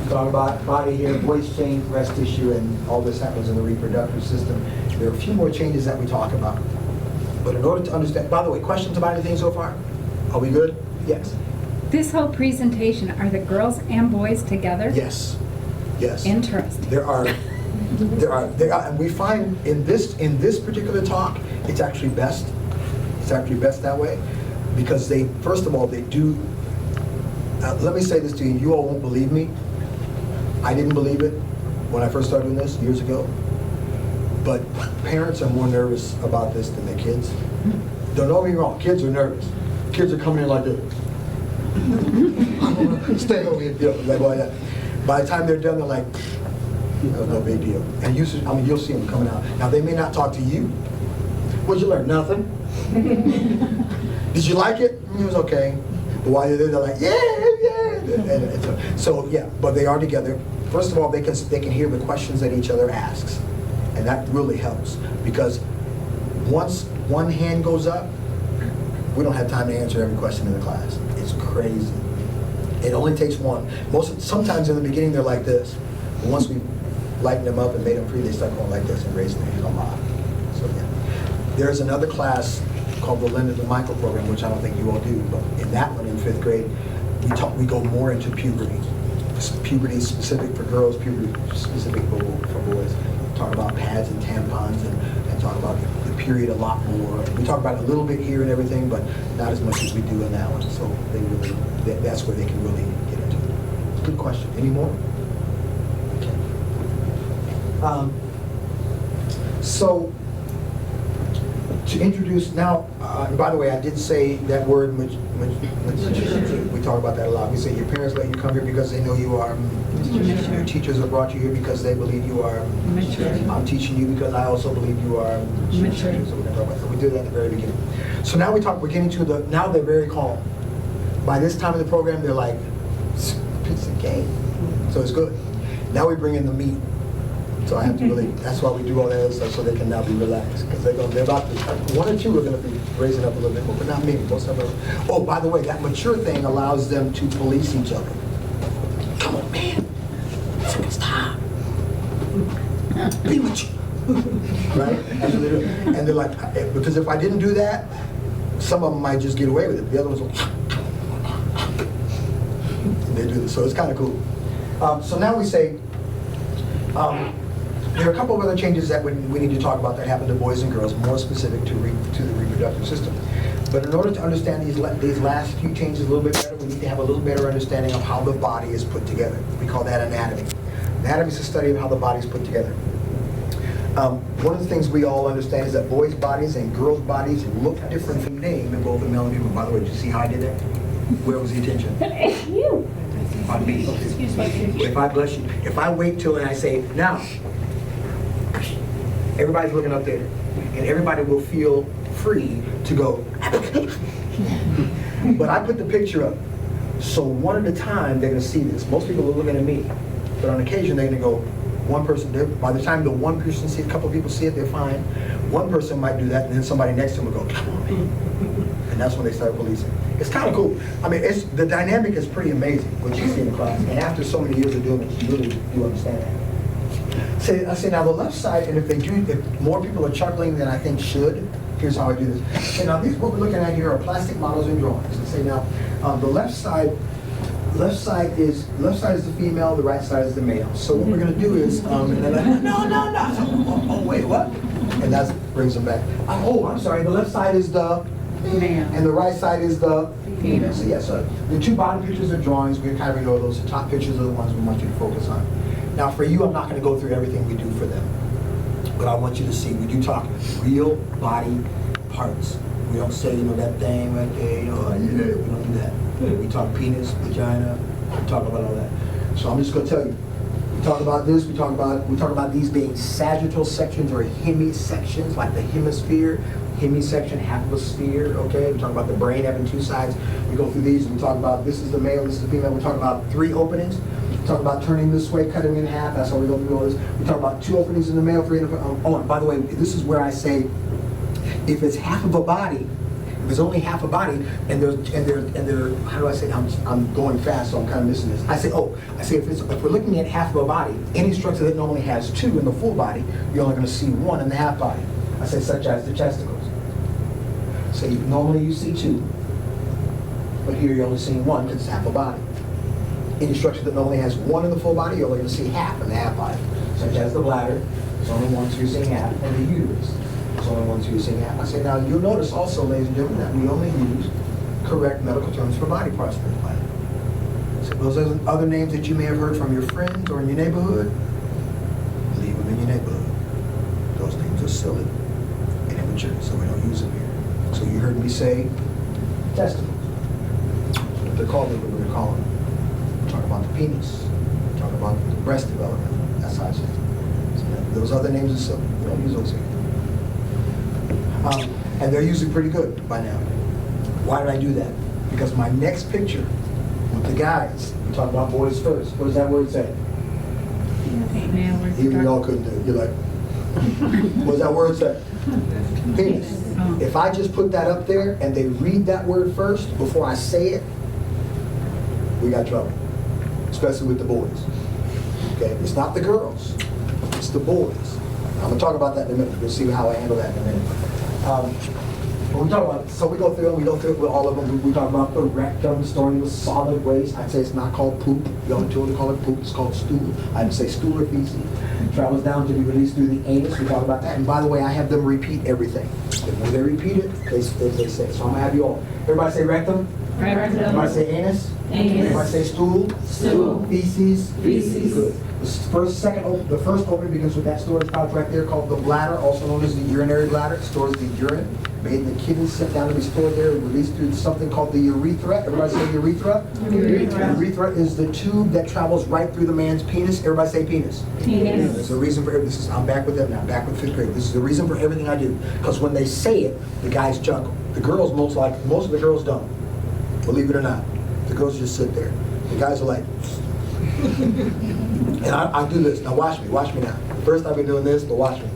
We talk about body hair, voice change, breast tissue, and all this happens in the reproductive system. There are a few more changes that we talk about. But in order to understand, by the way, questions about anything so far? Are we good? Yes. This whole presentation, are the girls and boys together? Yes. Yes. Interesting. There are, and we find in this particular talk, it's actually best. It's actually best that way, because they, first of all, they do. Let me say this to you. You all won't believe me. I didn't believe it when I first started doing this years ago. But parents are more nervous about this than their kids. Don't get me wrong, kids are nervous. Kids are coming in like this. Stay over here, like that. By the time they're done, they're like, that was no big deal. And you'll see them coming out. Now, they may not talk to you. What'd you learn? Nothing. Did you like it? It was okay. But while you're there, they're like, yeah. And so yeah, but they are together. First of all, they can hear the questions that each other asks. And that really helps, because once one hand goes up, we don't have time to answer every question in the class. It's crazy. It only takes one. Sometimes in the beginning they're like this. But once we lighten them up and made them free, they start going like this and raising their hand a lot. So yeah. There's another class called the Anatomical program, which I don't think you all do, but in that one in 5th grade, we go more into puberty. Puberty is specific for girls, puberty is specific for boys. Talk about pads and tampons and talk about the period a lot more. We talk about it a little bit here and everything, but not as much as we do in that one. So that's where they can really get into it. Good question. Any more? Okay. So to introduce now, and by the way, I did say that word, we talk about that a lot. We say your parents let you come here because they know you are mature. Your teachers have brought you here because they believe you are mature. I'm teaching you because I also believe you are mature. So we're going to talk about that. We did that at the very beginning. So now we're getting to now they're very calm. By this time of the program, they're like, it's a game. So it's good. Now we bring in the meat. So I have to really, that's why we do all that other stuff, so they can now be relaxed. Because they're about to, one or two are going to be raising up a little bit more, but not me. Most of them. Oh, by the way, that mature thing allows them to police each other. Come on, man. Stop. Be mature. Right? And they're like, because if I didn't do that, some of them might just get away with it. The other ones will, and they do this. So it's kind of cool. So now we say, there are a couple of other changes that we need to talk about that happen to boys and girls, more specific to the reproductive system. But in order to understand these last few changes a little bit better, we need to have a little better understanding of how the body is put together. We call that anatomy. Anatomy is the study of how the body is put together. One of the things we all understand is that boys' bodies and girls' bodies look different from name in both the male and female. By the way, did you see how I did that? Where was the attention? You. On me. If I bless you, if I wait till and I say, now, everybody's looking up there, and everybody will feel free to go, but I put the picture up, so one at a time they're going to see this. Most people are looking at me, but on occasion they're going to go, one person, by the time the one person sees, a couple people see it, they're fine. One person might do that, and then somebody next to them will go, come on, man. And that's when they start policing. It's kind of cool. I mean, the dynamic is pretty amazing, what you see in the class. And after so many years of doing it, you really do understand that. I say now the left side, and if more people are chuckling than I think should, here's how I do this. Okay, now what we're looking at here are plastic models and drawings. And say now, the left side is the female, the right side is the male. So what we're going to do is, and they're like, no. Oh, wait, what? And that brings them back. I'm sorry, the left side is the Male. and the right side is the Female. So yeah, so the two bottom pictures are drawings. We kind of ignore those. The top pictures are the ones we want you to focus on. Now for you, I'm not gonna go through everything we do for them. But I want you to see, we do talk real body parts. We don't say, that thing right there, we don't do that. We talk penis, vagina, we talk about all that. So I'm just gonna tell you, we talk about this, we talk about these being sagittal sections or hemisections, like the hemisphere, hemisection, half of a sphere, okay? We talk about the brain having two sides. We go through these and we talk about this is the male, this is the female. We talk about 3 openings. We talk about turning this way, cutting in half. That's how we go through all this. We talk about 2 openings in the male, 3 in the oh, and by the way, this is where I say, if it's half of a body, if it's only half a body, and they're how do I say? I'm going fast, so I'm kind of missing this. I say if we're looking at half of a body, any structure that normally has 2 in the full body, you're only going to see 1 in the half body. I say such as the testicles. So normally you see 2, but here you're only seeing 1 because it's half a body. Any structure that normally has 1 in the full body, you're only going to see half in the half body, such as the bladder. It's only 1, so you're seeing half, and the uterus. It's only 1, so you're seeing half. I say now you'll notice also, ladies and gentlemen, that we only use correct medical terms for body parts in the body. So those are other names that you may have heard from your friends or in your neighborhood. Leave them in your neighborhood. Those names are silly and immature, so we don't use them here. So you heard me say testicles. That's what they're called, what we're going to call them. We're talking about the penis. We're talking about the breast development. That's how I say it. So those other names are silly. We don't use those here. And they're usually pretty good by now. Why did I do that? Because my next picture with the guys, we talk about boys first. What does that word say? Even y'all couldn't do it. You're like, what does that word say? Penis. If I just put that up there and they read that word first before I say it, we got trouble, especially with the boys. Okay, it's not the girls, it's the boys. I'm gonna talk about that in a minute. We'll see how I handle that in a minute. But we talk about, so we go through with all of them. We talk about the rectum, storing the solid waste. I'd say it's not called poop. The only two call it poop. It's called stool. I'd say stool or feces. It travels down to be released through the anus. We talk about that. And by the way, I have them repeat everything. And when they repeat it, they say it. So I'm gonna have you all. Everybody say rectum. Rectum. Everybody say anus. Anus. Everybody say stool. Stool. Feces. Feces. Good. The first opening begins with that storage pouch right there called the bladder, also known as the urinary bladder. It stores the urine made in the kidneys, sent down to be stored there and released through something called the urethra. Everybody say urethra? Urethra. Urethra is the tube that travels right through the man's penis. Everybody say penis. Penis. There's a reason for everything. I'm back with them now, back with 5th grade. This is the reason for everything I do. Because when they say it, the guys juggle. The girls, most of the girls don't. Believe it or not. The girls just sit there. The guys are like, and I do this. Now watch me now. First I've been doing this, but watch me.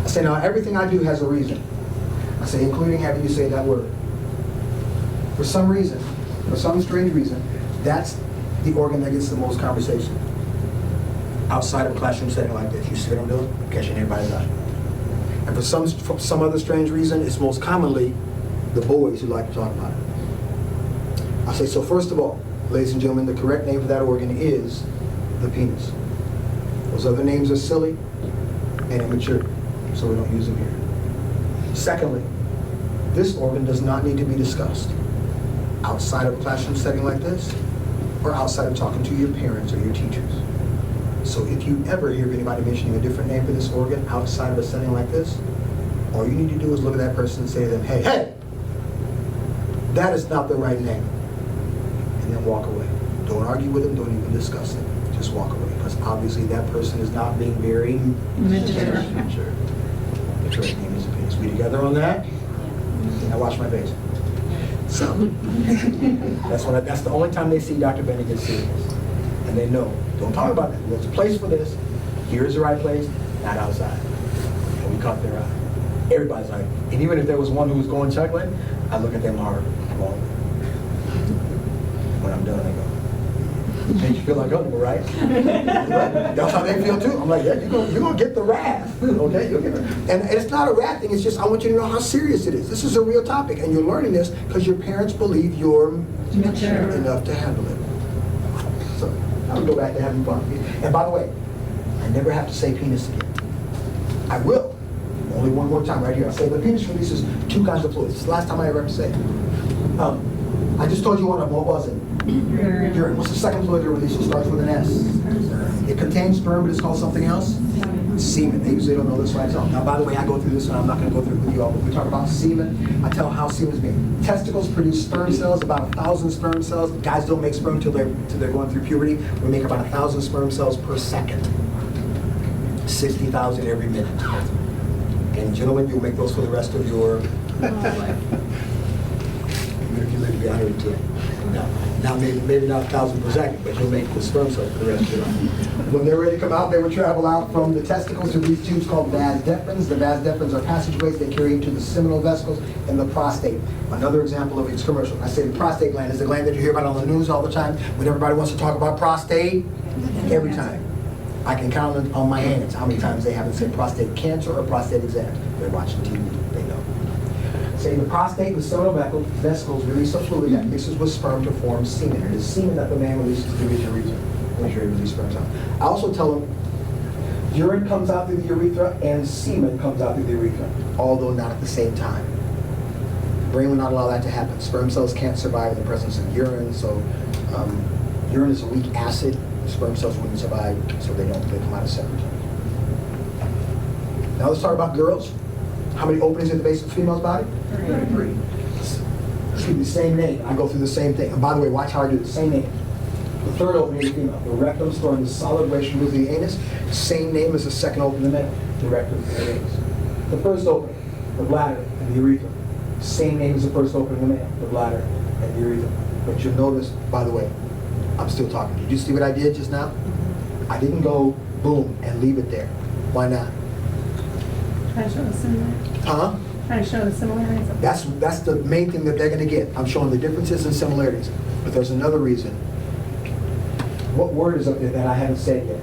I say now everything I do has a reason. I say including having you say that word. For some reason, for some strange reason, that's the organ that gets the most conversation. Outside of a classroom setting like this. You see what I'm doing? I'm catching everybody's eye. And for some other strange reason, it's most commonly the boys who like to talk about it. I say, so first of all, ladies and gentlemen, the correct name for that organ is the penis. Those other names are silly and immature, so we don't use them here. Secondly, this organ does not need to be discussed outside of a classroom setting like this or outside of talking to your parents or your teachers. So if you ever hear anybody mentioning a different name for this organ outside of a setting like this, all you need to do is look at that person and say to them, hey, that is not the right name. And then walk away. Don't argue with them, don't even discuss it. Just walk away, because obviously that person is not being very mature. The correct name is a penis. We together on that? Now watch my face. So, that's the only time they see Dr. Bennett get serious. And they know, don't talk about that. There's a place for this. Here's the right place, not outside. And we caught their eye. Everybody's like, and even if there was one who was going chuckling, I look at them hard. When I'm done, I go, make you feel like Uncle, right? That's how they feel too. I'm like, yeah, you're gonna get the wrath, okay? You'll get it. And it's not a wrath thing, it's just I want you to know how serious it is. This is a real topic, and you're learning this because your parents believe you're mature enough to handle it. So, I'll go back to having fun. And by the way, I never have to say penis again. I will. Only one more time right here. I'll say the penis releases 2 kinds of fluids. It's the last time I ever have to say it. I just told you one of them. What was it? Urine. What's the second fluid it releases? Starts with an S. It contains sperm, but it's called something else? Semen. They usually don't know this by itself. Now, by the way, I go through this, and I'm not going to go through it with you all, but we talk about semen. I tell how semen is made. Testicles produce sperm cells, about 1,000 sperm cells. Guys don't make sperm until they're going through puberty. We make about 1,000 sperm cells per second. 60,000 every minute. And gentlemen, you'll make those for the rest of your life. Even if you live to be 110. Now maybe not 1,000 per second, but you'll make the sperm cells for the rest of your life. When they're ready to come out, they will travel out from the testicles to these tubes called vas deferens. The vas deferens are passageways that carry into the seminal vesicles and the prostate. Another example of it's commercial. I say the prostate gland is the gland that you hear about on the news all the time when everybody wants to talk about prostate. Every time. I can count on my hands how many times they haven't said prostate cancer or prostate exam. They're watching TV, they know. Say the prostate and the seminal vesicles release a fluid that mixes with sperm to form semen. It is semen that the man releases through his urethra. When he releases sperm out. I also tell them urine comes out through the urethra and semen comes out through the urethra, although not at the same time. The brain will not allow that to happen. Sperm cells can't survive in the presence of urine, so urine is a weak acid. Sperm cells wouldn't survive, so they come out of separate. Now let's talk about girls. How many openings in the base of the female's body? 3. Excuse me, same name. I go through the same thing. And by the way, watch how I do the same name. The third opening in the female, the rectum, storing the solid waste removed from the anus. Same name as the second opening in the male, the rectum and the anus. The first opening, the bladder and the urethra. Same name as the first opening in the male, the bladder and the urethra. But you'll notice, by the way, I'm still talking. Did you see what I did just now? I didn't go boom and leave it there. Why not? Try to show the similarities. Huh? Try to show the similarities. That's the main thing that they're going to get. I'm showing the differences and similarities. But there's another reason. What word is up there that I haven't said yet?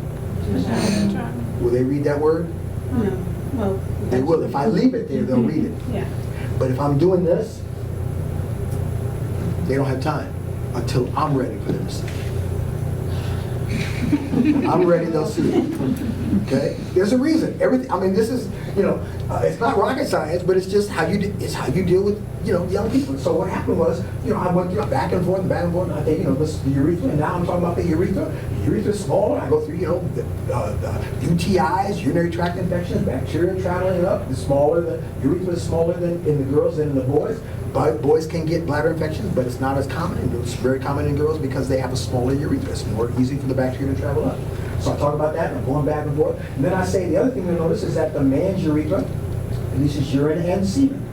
Will they read that word? No. Well, They will. If I leave it there, they'll read it. Yeah. But if I'm doing this, they don't have time until I'm ready for them to see it. I'm ready, they'll see it. Okay? There's a reason. Everything. I mean, this is, it's not rocket science, but it's just how you deal with, young people. So what happened was, I went back and forth, and I think, this is the urethra, and now I'm talking about the urethra. The urethra is smaller. I go through, the UTIs, urinary tract infections, bacteria traveling up. The urethra is smaller than in the girls than in the boys. But boys can get bladder infections, but it's not as common. It's very common in girls because they have a smaller urethra. It's more easy for the bacteria to travel up. So I talk about that, and I'm going back and forth. And then I say the other thing you'll notice is that the man's urethra releases urine and semen,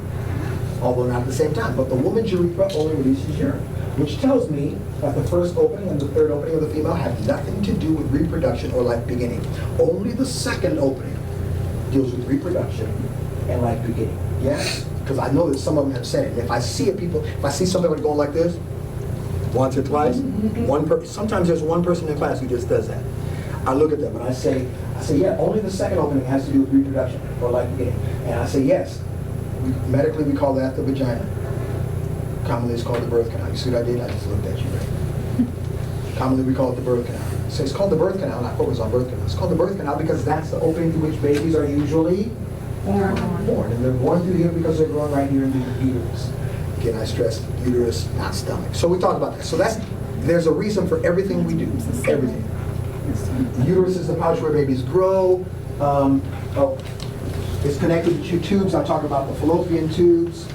although not at the same time. But the woman's urethra only releases urine, which tells me that the first opening and the third opening of the female have nothing to do with reproduction or life beginning. Only the second opening deals with reproduction and life beginning. Yes? Because I know that some of them have said it. If I see somebody going like this, once or twice, sometimes there's one person in class who just does that. I look at them and I say, yeah, only the second opening has to do with reproduction or life beginning. And I say, yes. Medically, we call that the vagina. Commonly, it's called the birth canal. You see what I did? I just looked at you, right? Commonly, we call it the birth canal. So it's called the birth canal, not focus on birth canal. It's called the birth canal because that's the opening through which babies are usually born. And they're born through here because they're growing right here in the uterus. Again, I stress uterus, not stomach. So we talk about that. So there's a reason for everything we do. Everything. The uterus is the pouch where babies grow. It's connected to 2 tubes. I talk about the fallopian tubes.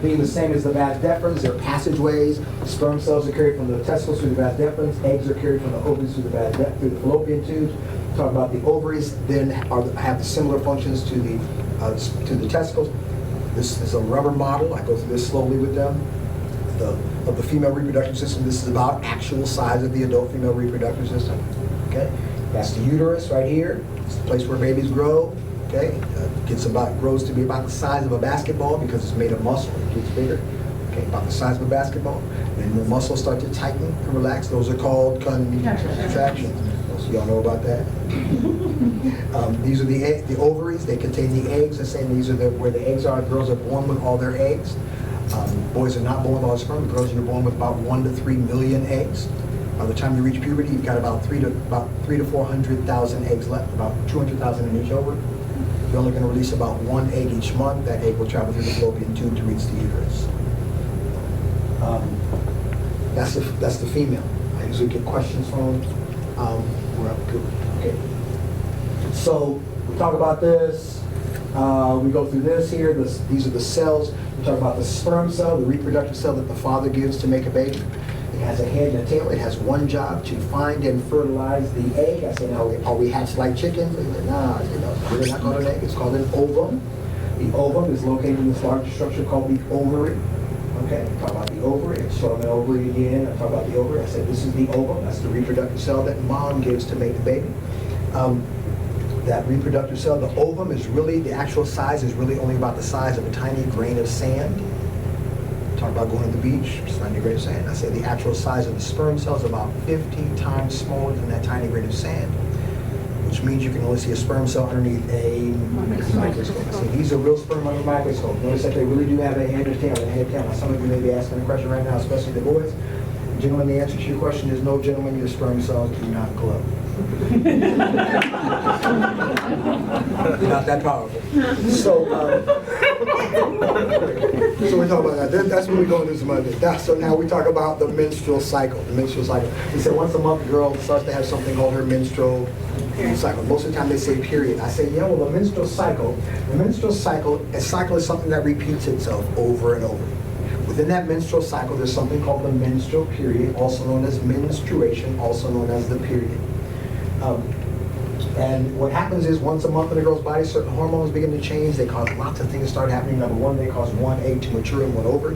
Being the same as the vas deferens. They're passageways. Sperm cells are carried from the testicles through the vas deferens. Eggs are carried from the ovaries through the fallopian tubes. Talk about the ovaries. Then have the similar functions to the testicles. This is a rubber model. I go through this slowly with them. Of the female reproductive system. This is about actual size of the adult female reproductive system. Okay, that's the uterus right here. It's the place where babies grow. Okay, grows to be about the size of a basketball because it's made of muscle. It gets bigger. Okay, about the size of a basketball. Then the muscles start to tighten and relax. Those are called contractions. Most of y'all know about that. These are the ovaries. They contain the eggs. The same. These are where the eggs are. Girls are born with all their eggs. Boys are not born with all sperm. Girls, you're born with about 1 to 3 million eggs. By the time you reach puberty, you've got about 3 to 400,000 eggs left, about 200,000 in each ovary. You're only going to release about 1 egg each month. That egg will travel through the fallopian tube to reach the uterus. That's the female. I usually get questions from them. We're up to, okay. So we talk about this. We go through this here. These are the cells. We talk about the sperm cell, the reproductive cell that the father gives to make a baby. It has a head and a tail. It has one job, to find and fertilize the egg. I say, now, are we hatched like chickens? They say, no, it's not called an egg. It's called an ovum. The ovum is located in this larger structure called the ovary. Okay, talk about the ovary. I show them an ovary again. I talk about the ovary. I said, this is the ovum. That's the reproductive cell that mom gives to make the baby. That reproductive cell, the ovum, is really, the actual size is really only about the size of a tiny grain of sand. Talk about going to the beach, it's a tiny grain of sand. I say the actual size of the sperm cell is about 50 times smaller than that tiny grain of sand, which means you can only see a sperm cell underneath a microscope. I say these are real sperm under a microscope. Notice that they really do have a head and tail, Now some of you may be asking a question right now, especially the boys. Gentlemen, the answer to your question is no, gentlemen, your sperm cells do not glow. You're not that powerful. So we talk about that. That's when we go into some other things. So now we talk about the menstrual cycle. The menstrual cycle. We say once a month, the girl starts to have something called her menstrual cycle. Most of the time they say period. I say, yeah, well, the menstrual cycle a cycle is something that repeats itself over and over. Within that menstrual cycle, there's something called the menstrual period, also known as menstruation, also known as the period. And what happens is once a month in a girl's body, certain hormones begin to change. They cause lots of things to start happening. Number one, they cause one egg to mature in one ovary.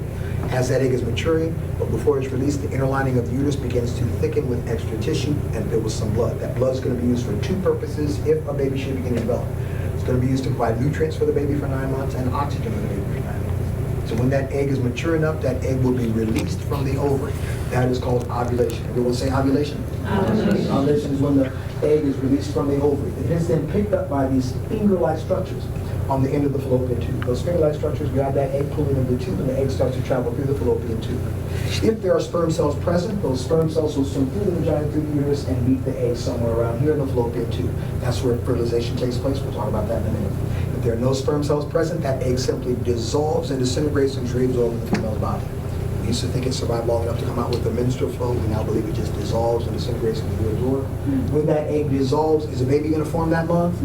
As that egg is maturing, but before it's released, the inner lining of the uterus begins to thicken with extra tissue and fill with some blood. That blood is going to be used for two purposes if a baby should begin to develop. It's going to be used to provide nutrients for the baby for 9 months and oxygen for the baby for 9 months. So when that egg is mature enough, that egg will be released from the ovary. That is called ovulation. Everyone say ovulation? Ovulation. Ovulation is when the egg is released from the ovary. It is then picked up by these finger-like structures on the end of the fallopian tube. Those finger-like structures grab that egg, pull it into the tube, and the egg starts to travel through the fallopian tube. If there are sperm cells present, those sperm cells will swim through the vagina, through the uterus, and meet the egg somewhere around here in the fallopian tube. That's where fertilization takes place. We'll talk about that in a minute. If there are no sperm cells present, that egg simply dissolves and disintegrates and dreams over the female's body. We used to think it survived long enough to come out with the menstrual flow. We now believe it just dissolves and disintegrates into the absorb. When that egg dissolves, is a baby going to form that month?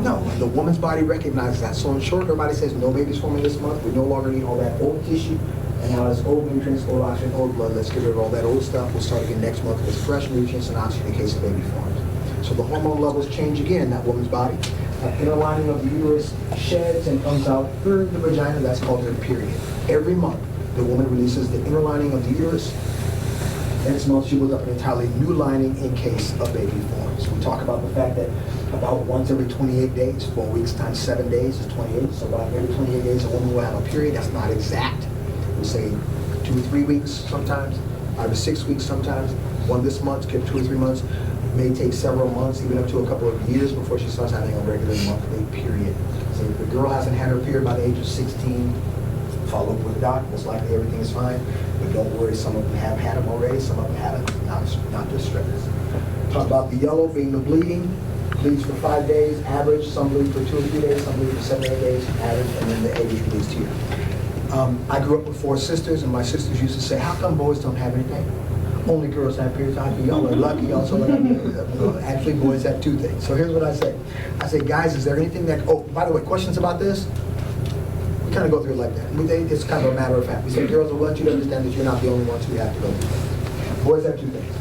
No. The woman's body recognizes that. So in short, her body says, no baby's forming this month. We no longer need all that old tissue. And now it's old nutrients, old oxygen, old blood. Let's get rid of all that old stuff. We'll start again next month with fresh nutrients and oxygen in case the baby forms. So the hormone levels change again in that woman's body. That inner lining of the uterus sheds and comes out through the vagina. That's called her period. Every month, the woman releases the inner lining of the uterus. Next month, she builds up an entirely new lining in case a baby forms. We talk about the fact that about once every 28 days, 4 weeks times 7 days is 28. So about every 28 days, a woman will have a period. That's not exact. We'll say 2 or 3 weeks sometimes, 5 or 6 weeks sometimes. One this month, skip 2 or 3 months. May take several months, even up to a couple of years before she starts having a regular monthly period. So if the girl hasn't had her period by the age of 16, follow up with a doctor. Most likely everything is fine, but don't worry. Some of them have had them already. Some of them haven't. Not distressed. Talk about the yellow being the bleeding. Bleeds for 5 days, average. Some bleed for 2 or 3 days. Some bleed for 7 or 8 days, average. And then the egg is released here. I grew up with 4 sisters, and my sisters used to say, "How come boys don't have anything? Only girls have periods. Y'all are lucky. Y'all so lucky." Actually, boys have 2 things. So here's what I say. I say, guys, is there anything that? Oh, by the way, questions about this? Kind of go through it like that. It's kind of a matter of fact. We say, girls, I want you to understand that you're not the only ones who have to go through that. Boys have 2 things.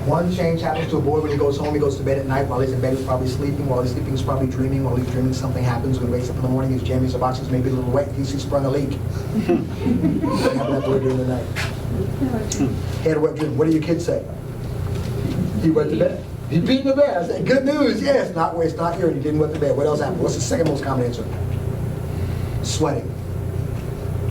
One change happens to a boy when he goes home. He goes to bed at night. While he's in bed, he's probably sleeping. While he's sleeping, he's probably dreaming. While he's dreaming, something happens. When he wakes up in the morning, his jammies or boxes may be a little wet. He's sprung a leak. What happened that boy during the night? He had a wet dream. What do your kids say? He went to bed. He beat the bed. I said, good news. Yes, it's not urine. He didn't wet the bed. What else happened? What's the second most common answer? Sweating.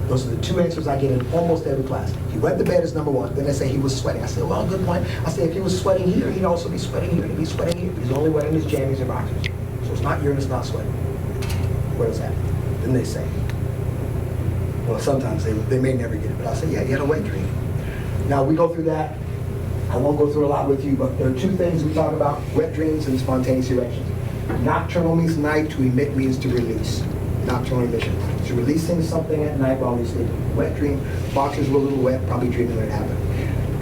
Those are the 2 answers I get in almost every class. He wet the bed is number 1. Then they say he was sweating. I say, well, good point. I say, if he was sweating here, he'd also be sweating here. He'd be sweating here. He's only wetting his jammies or boxers. So it's not urine, it's not sweating. What does that mean? Then they say, well, sometimes they may never get it. But I say, yeah, he had a wet dream. Now, we go through that. I won't go through a lot with you, but there are 2 things we talk about, wet dreams and spontaneous erections. Nocturnal means night, to emit means to release. nocturnal emission. It's releasing something at night while he's sleeping. Wet dream. Boxers were a little wet, probably dreaming when it happened.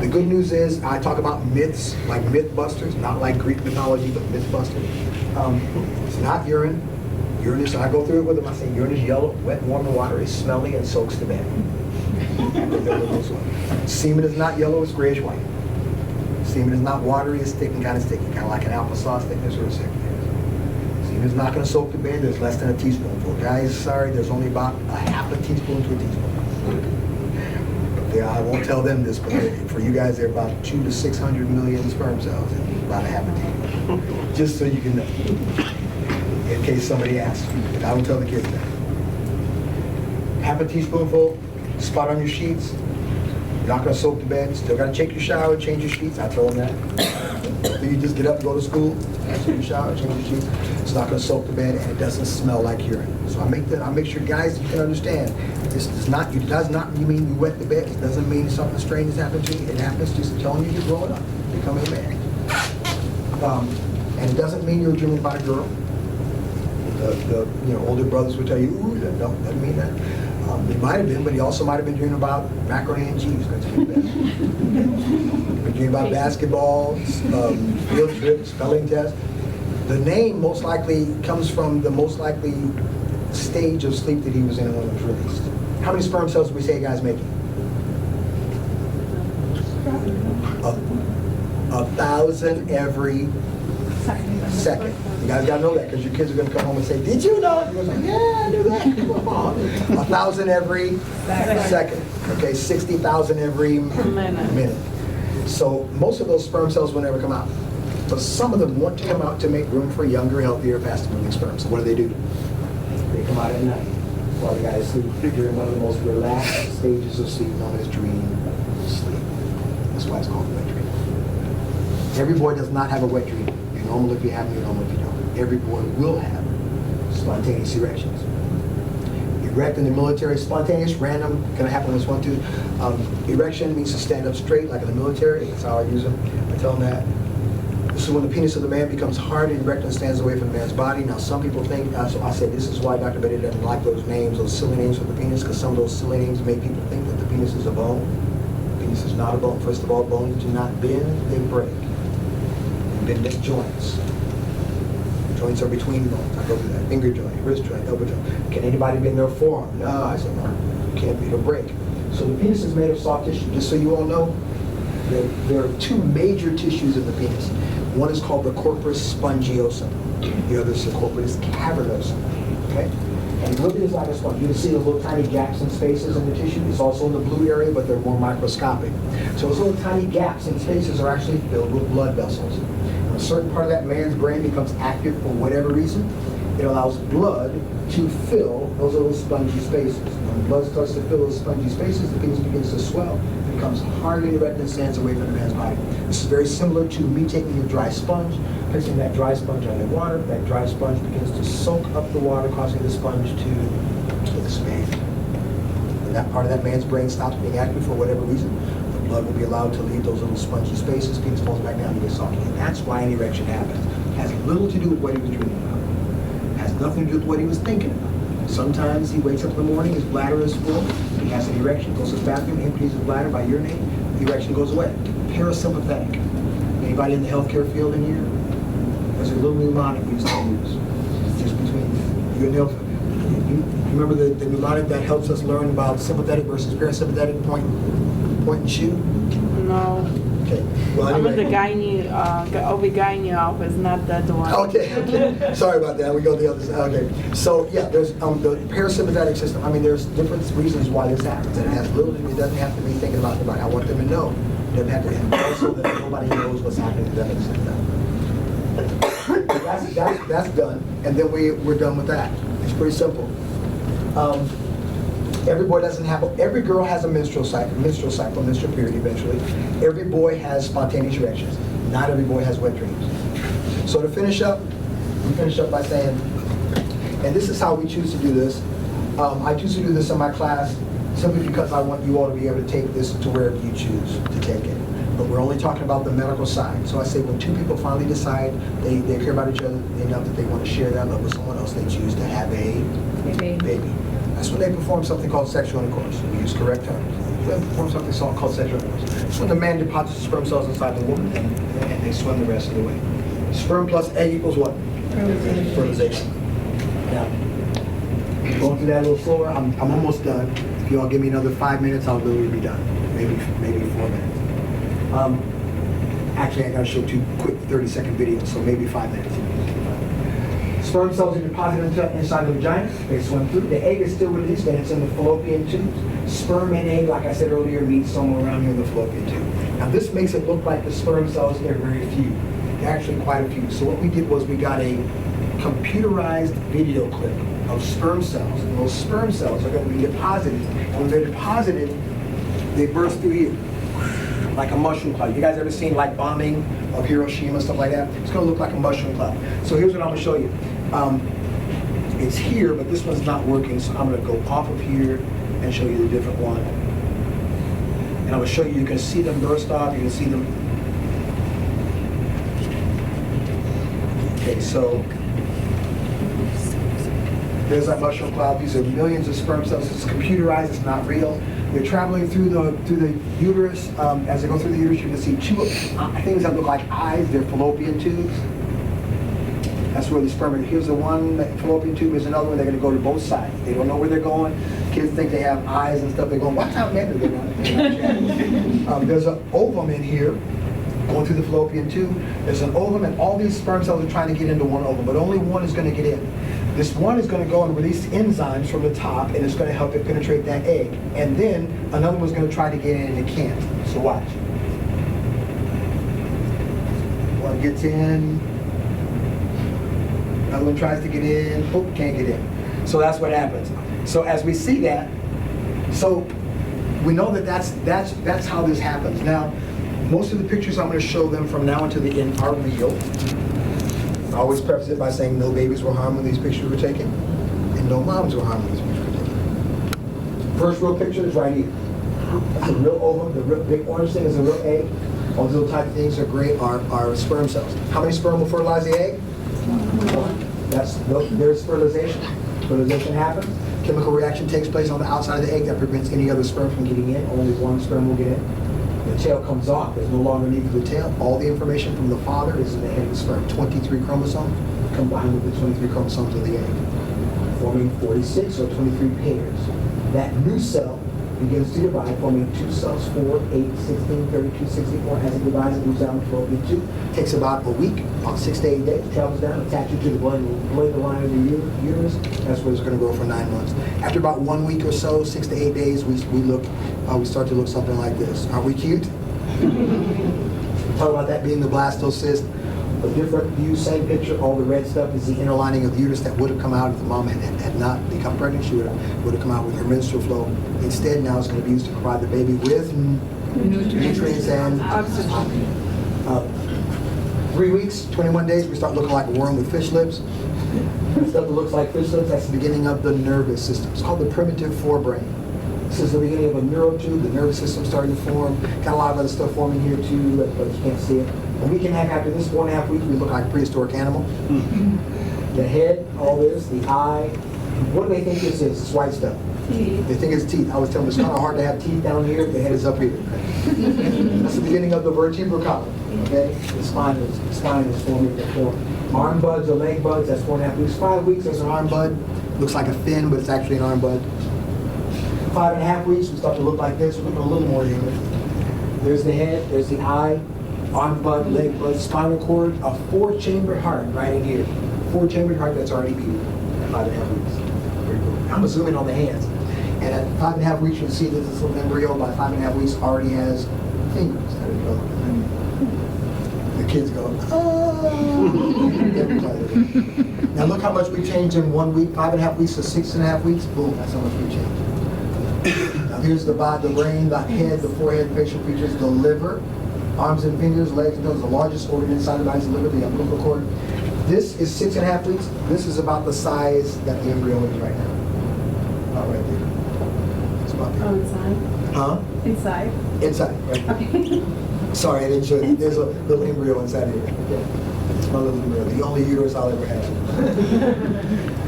The good news is, I talk about myths, like myth busters, not like Greek mythology, but myth busters. It's not urine. Urine is, I go through it with them, I say urine is yellow, wet, warm water is smelly and soaks the bed. Semen is not yellow, it's grayish white. Semen is not watery, it's thick and kind of sticky, kind of like an applesauce thickness or a thickness. Semen is not going to soak the bed, there's less than a teaspoonful. Guys, sorry, there's only about a half a teaspoon to a teaspoon. Yeah, I won't tell them this, but for you guys, there are about 200 to 600 million sperm cells in about a half a teaspoon. Just so you can know, in case somebody asks. But I don't tell the kids that. Half a teaspoonful, spot on your sheets. You're not going to soak the bed. Still got to take your shower, change your sheets. I told them that. So you just get up and go to school, take your shower, change your sheets. It's not going to soak the bed, and it doesn't smell like urine. So I make sure, guys, you can understand. This does not mean you wet the bed. It doesn't mean something strange has happened to you. It happens just telling you you're growing up, becoming a man. And it doesn't mean you're dreaming about a girl. The older brothers would tell you, ooh, no, doesn't mean that. It might have been, but he also might have been dreaming about macaroni and cheese. That's pretty bad. Been dreaming about basketball, field trips, spelling tests. The name most likely comes from the most likely stage of sleep that he was in when it was released. How many sperm cells do we say a guy's making? 1,000 every second. You guys got to know that, because your kids are going to come home and say, did you know? You're going to say, yeah, I knew that. Come on. 1,000 every second. Okay, 60,000 every minute. So most of those sperm cells will never come out. But some of them want to come out to make room for younger, healthier, faster-moving sperm. So what do? They come out at night while the guy is asleep during one of the most relaxed stages of sleep known as dream sleep. That's why it's called a wet dream. Every boy does not have a wet dream. You're normal if you have them, you're normal if you don't. Every boy will have spontaneous erections. Erect in the military, spontaneous, random, can happen with 1, 2. Erection means to stand up straight, like in the military. That's how I use them. I tell them that. This is when the penis of the man becomes hard and erect and stands away from the man's body. Now, some people think, so I said this is why Dr. Betty doesn't like those names, those silly names for the penis, because some of those silly names make people think that the penis is a bone. The penis is not a bone. First of all, bones do not bend, they break. Bend at joints. Joints are between bones. I go through that. Finger joint, wrist joint, elbow joint. Can anybody bend their forearm? No, I said no. You can't bend or break. So the penis is made of soft tissue. Just so you all know, there are two major tissues in the penis. One is called the corpus spongiosum. The other is the corpus cavernosum. Okay? And look at it like a sponge. You can see the little tiny gaps and spaces in the tissue. It's also in the blue area, but they're more microscopic. So those little tiny gaps and spaces are actually filled with blood vessels. When a certain part of that man's brain becomes active for whatever reason, it allows blood to fill those little spongy spaces. When blood starts to fill those spongy spaces, the penis begins to swell. It becomes hard and erect and stands away from the man's body. This is very similar to me taking a dry sponge, placing that dry sponge under water. That dry sponge begins to soak up the water, causing the sponge to expand. When that part of that man's brain stops being active for whatever reason, the blood will be allowed to leave those little spongy spaces. Penis falls back down and gets soft again. That's why an erection happens. It has little to do with what he was dreaming about. It has nothing to do with what he was thinking about. Sometimes he wakes up in the morning, his bladder is full, he has an erection, goes to the bathroom, empties his bladder by urinating, the erection goes away. Parasympathetic. Anybody in the healthcare field in here? There's a little mnemonic we used to use. Just between you and the health. You remember the mnemonic that helps us learn about sympathetic versus parasympathetic, point and shoot? No. Okay. Well, I'm anyway. in the OB-GYN office, not that one. Okay. Sorry about that. We go the other side. Okay. So yeah, there's the parasympathetic system. I mean, there's different reasons why this happens, and it has little. It doesn't have to be thinking about the body. I want them to know. It doesn't have to be also that nobody knows what's happening to them except them. That's done, and then we're done with that. It's pretty simple. Every boy doesn't have. Every girl has a menstrual menstrual period eventually. Every boy has spontaneous erections. Not every boy has wet dreams. So to finish up, we finish up by saying, and this is how we choose to do this. I choose to do this in my class simply because I want you all to be able to take this to wherever you choose to take it. But we're only talking about the medical side. So I say when two people finally decide they care about each other enough that they want to share that love with someone else, they choose to have a they perform something called sexual intercourse. We use correct terms. They perform something called sexual intercourse. It's when the man deposits the sperm cells inside the woman and they swim the rest of the way. Sperm plus egg equals what? Fertilization. Now, going through that a little slower, I'm almost done. If you all give me another 5 minutes, I'll literally be done. Maybe 4 minutes. Actually, I gotta show 2 quick 30-second videos, so maybe 5 minutes. Sperm cells are deposited inside the vagina. They swim through. The egg is still released, and it's in the fallopian tubes. Sperm and egg, like I said earlier, meet somewhere around here in the fallopian tube. Now, this makes it look like the sperm cells are very few. They're actually quite a few. So what we did was we got a computerized video clip of sperm cells. And those sperm cells are going to be deposited. And when they're deposited, they burst through here like a mushroom cloud. You guys ever seen like bombing of Hiroshima, stuff like that? It's going to look like a mushroom cloud. So here's what I'm going to show you. It's here, but this one's not working, so I'm going to go off of here and show you the different one. And I'm going to show you, you can see them burst off, you can see them. Okay, so there's that mushroom cloud. These are millions of sperm cells. It's computerized, it's not real. They're traveling through the uterus. As they go through the uterus, you can see 2 things that look like eyes. They're fallopian tubes. That's where the sperm are. Here's the one fallopian tube. Here's another one. They're going to go to both sides. They don't know where they're going. Kids think they have eyes and stuff. They're going, watch out, man. They're not. There's an ovum in here going through the fallopian tube. There's an ovum, and all these sperm cells are trying to get into one ovum, but only one is going to get in. This one is going to go and release enzymes from the top, and it's going to help it penetrate that egg. And then another one's going to try to get in, and it can't. So watch. One gets in. Another one tries to get in. Oh, can't get in. So that's what happens. So as we see that, so we know that that's how this happens. Now, most of the pictures I'm going to show them from now until the end are real. I always preface it by saying no babies were harmed when these pictures were taken, and no moms were harmed when these pictures were taken. First real picture is right here. That's a real ovum. The real big orange thing is a real egg. All these little type of things are great, are sperm cells. How many sperm will fertilize the egg? 1. There's fertilization. Fertilization happens. Chemical reaction takes place on the outside of the egg that prevents any other sperm from getting in. Only one sperm will get in. The tail comes off. There's no longer need for the tail. All the information from the father is in the head of the sperm. 23 chromosomes combined with the 23 chromosomes of the egg, forming 46 or 23 pairs. That new cell begins to divide, forming 2 cells, 4, 8, 16, 32, 64. As it divides, it moves down the fallopian tube. Takes about a week, about 6 to 8 days. Travels down, attaches to the line of the uterus. That's where it's going to grow for 9 months. After about 1 week or so, 6 to 8 days, we start to look something like this. Are we cute? Talk about that being the blastocyst. A different view, same picture. All the red stuff is the inner lining of the uterus that would have come out if the mom had not become pregnant. She would have come out with her menstrual flow. Instead, now it's going to be used to provide the baby with nutrients and oxygen. 3 weeks, 21 days, we start looking like a worm with fish lips. Stuff that looks like fish lips, that's the beginning of the nervous system. It's called the primitive forebrain. This is the beginning of a neural tube. The nervous system starting to form. Got a lot of other stuff forming here too, but you can't see it. A week and a half after this, 4.5 weeks, we look like a prehistoric animal. The head, all this, the eye. What do they think this is? It's white stuff. Teeth. They think it's teeth. I was telling them it's kind of hard to have teeth down here. The head is up here. That's the beginning of the vertebral column. Okay, the spine is forming. Arm buds or leg buds. That's 4.5 weeks. 5 weeks. There's an arm bud. Looks like a fin, but it's actually an arm bud. 5.5 weeks, we start to look like this. We're looking a little more human. There's the head, there's the eye, arm bud, leg bud, spinal cord, a 4-chambered heart right in here. 4-chambered heart that's already beating at 5.5 weeks. Very cool. I'm going to zoom in on the hands. And at 5.5 weeks, you can see that this little embryo by 5.5 weeks already has fingers. There we go. The kids go, oh! Now look how much we changed in 1 week, 5.5 weeks to 6.5 weeks. Boom, that's how much we changed. Now here's the body, the brain, the head, the forehead, facial features, the liver, arms and fingers, legs, nose, the largest organ inside the body is the liver, the umbilical cord. This is 6.5 weeks. This is about the size that the embryo is right now. About right there. It's about there. Oh, inside? Huh? Inside? Inside, right. Okay. Sorry, I didn't show you. There's a little embryo inside of here. Okay. my little mirror, the only uterus I'll ever have.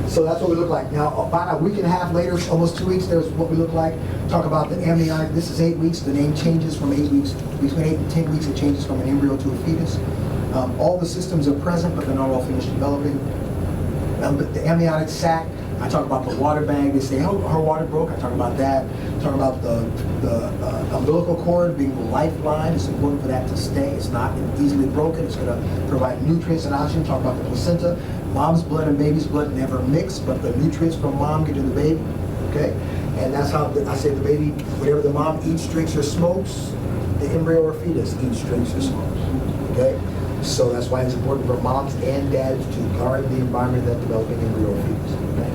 So that's what we look like. Now, about a week and a half later, almost 2 weeks, there's what we look like. Talk about the amniotic. This is 8 weeks. The name changes from 8 weeks. Between 8 and 10 weeks, it changes from an embryo to a fetus. All the systems are present, but they're not all finished developing. But the amniotic sac, I talk about the water bag. They say, oh, her water broke. I talk about that. Talk about the umbilical cord being the lifeline. It's important for that to stay. It's not easily broken. It's going to provide nutrients and oxygen. Talk about the placenta. Mom's blood and baby's blood never mix, but the nutrients from mom get to the baby. Okay? And that's how I say the baby, whatever the mom eats, drinks, or smokes, the embryo or fetus eats, drinks, or smokes. Okay? So that's why it's important for moms and dads to guard the environment that developing embryo or fetus. Okay?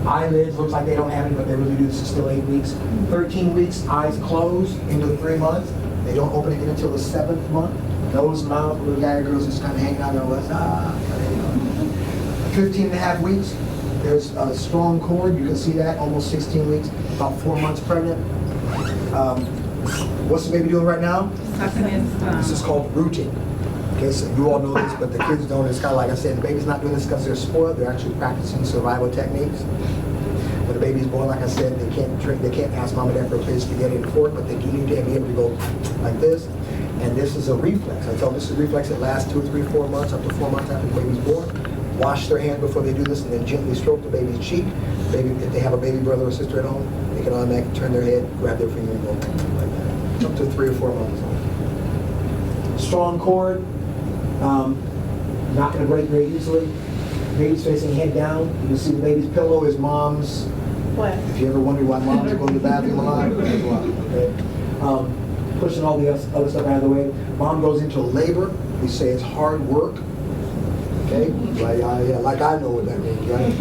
Eyelids, looks like they don't have it, but they really do. This is still 8 weeks. 13 weeks, eyes closed into 3 months. They don't open again until the 7th month. Nose, mouth, little guy or girls just kind of hanging out there. 15 and a half weeks, there's a strong cord. You can see that, almost 16 weeks, about 4 months pregnant. What's the baby doing right now? Sucking his thumb. This is called rooting. Okay, so you all know this, but the kids don't. It's kind of like I said, the baby's not doing this because they're spoiled. They're actually practicing survival techniques. When the baby's born, like I said, they can't drink, they can't ask mom and dad for a plate of spaghetti and fork, but they need to be able to go like this. And this is a reflex. I tell them this is a reflex that lasts 2 or 3, 4 months, up to 4 months after the baby's born. Wash their hand before they do this, and then gently stroke the baby's cheek. Baby, if they have a baby brother or sister at home, they can automatically turn their head, grab their finger, and go like that. Up to 3 or 4 months. Strong cord. Not going to break very easily. Baby's facing head down. You can see the baby's pillow is mom's. What? If you ever wondered why moms go to the bathroom a lot, that's why. Okay? Pushing all the other stuff out of the way. Mom goes into labor. We say it's hard work. Okay? Like I know what that means, right?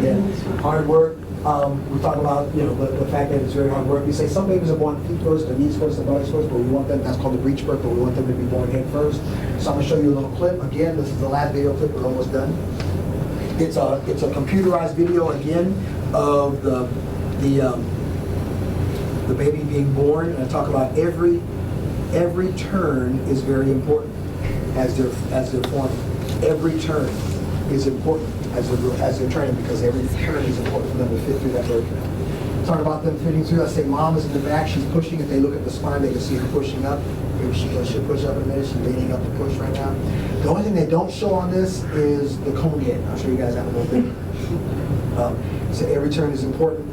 Yeah. Hard work. We talk about the fact that it's very hard work. We say some babies are born feet first, their knees first, their bodies first, but we want them, that's called the breech birth, but we want them to be born head first. So I'm going to show you a little clip. Again, this is the last video clip, we're almost done. It's a computerized video again of the baby being born, and I talk about every turn is very important as they're forming. Every turn is important as they're training, because every turn is important for them to fit through that birth canal. Talk about them fitting through. I say mom is in the back, she's pushing. If they look at the spine, they can see her pushing up. Maybe she'll push up in a minute. She's leaning up to push right now. The only thing they don't show on this is the cone head. I'll show you guys that in a little bit. So every turn is important,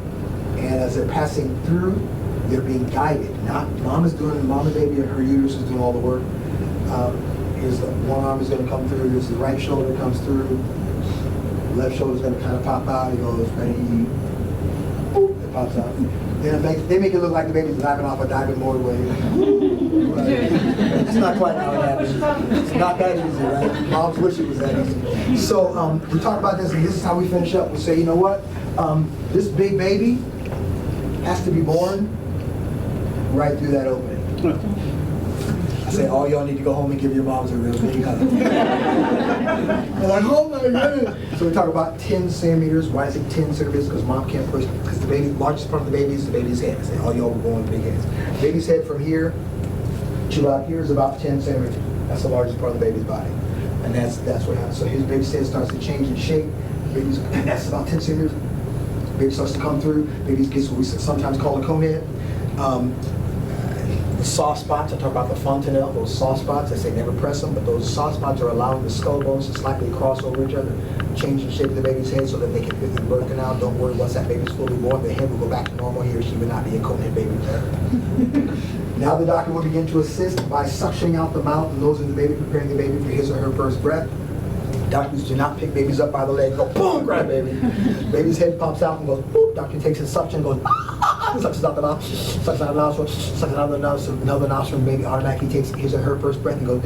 and as they're passing through, they're being guided. Not mom and baby, her uterus is doing all the work. Here's the one arm is going to come through. Here's the right shoulder comes through. Left shoulder is going to kind of pop out. It goes ready. Boop, it pops out. They make it look like the baby's diving off a diving board wave. It's not quite how it happens. It's not that easy, right? Moms wish it was that easy. So we talk about this, and this is how we finish up. We say, you know what? This big baby has to be born right through that opening. I say, all y'all need to go home and give your moms a real big hug. They're like, oh my goodness. So we talk about 10 centimeters. Why is it 10 centimeters? Because mom can't push, because the largest part of the baby is the baby's head. I say, all y'all were born with big heads. Baby's head from here to about here is about 10 centimeters. That's the largest part of the baby's body. And that's what happens. So his baby's head starts to change in shape. That's about 10 centimeters. Baby starts to come through. Baby gets what we sometimes call a cone head. The soft spots, I talk about the fontanelle, those soft spots. I say never press them, but those soft spots are allowing the skull bones to slightly cross over each other, change the shape of the baby's head so that they can fit the birth canal. Don't worry, once that baby's fully born, the head will go back to normal. He or she will not be a cone head baby forever. Now the doctor will begin to assist by suctioning out the mouth and nosing the baby, preparing the baby for his or her first breath. Doctors do not pick babies up by the leg, go boom, grab baby. Baby's head pops out and goes boop. Doctor takes his suction, goes sucks out the mouth, sucks out the nostril, sucks out the nostril, another nostril, and baby automatically takes his or her first breath and goes.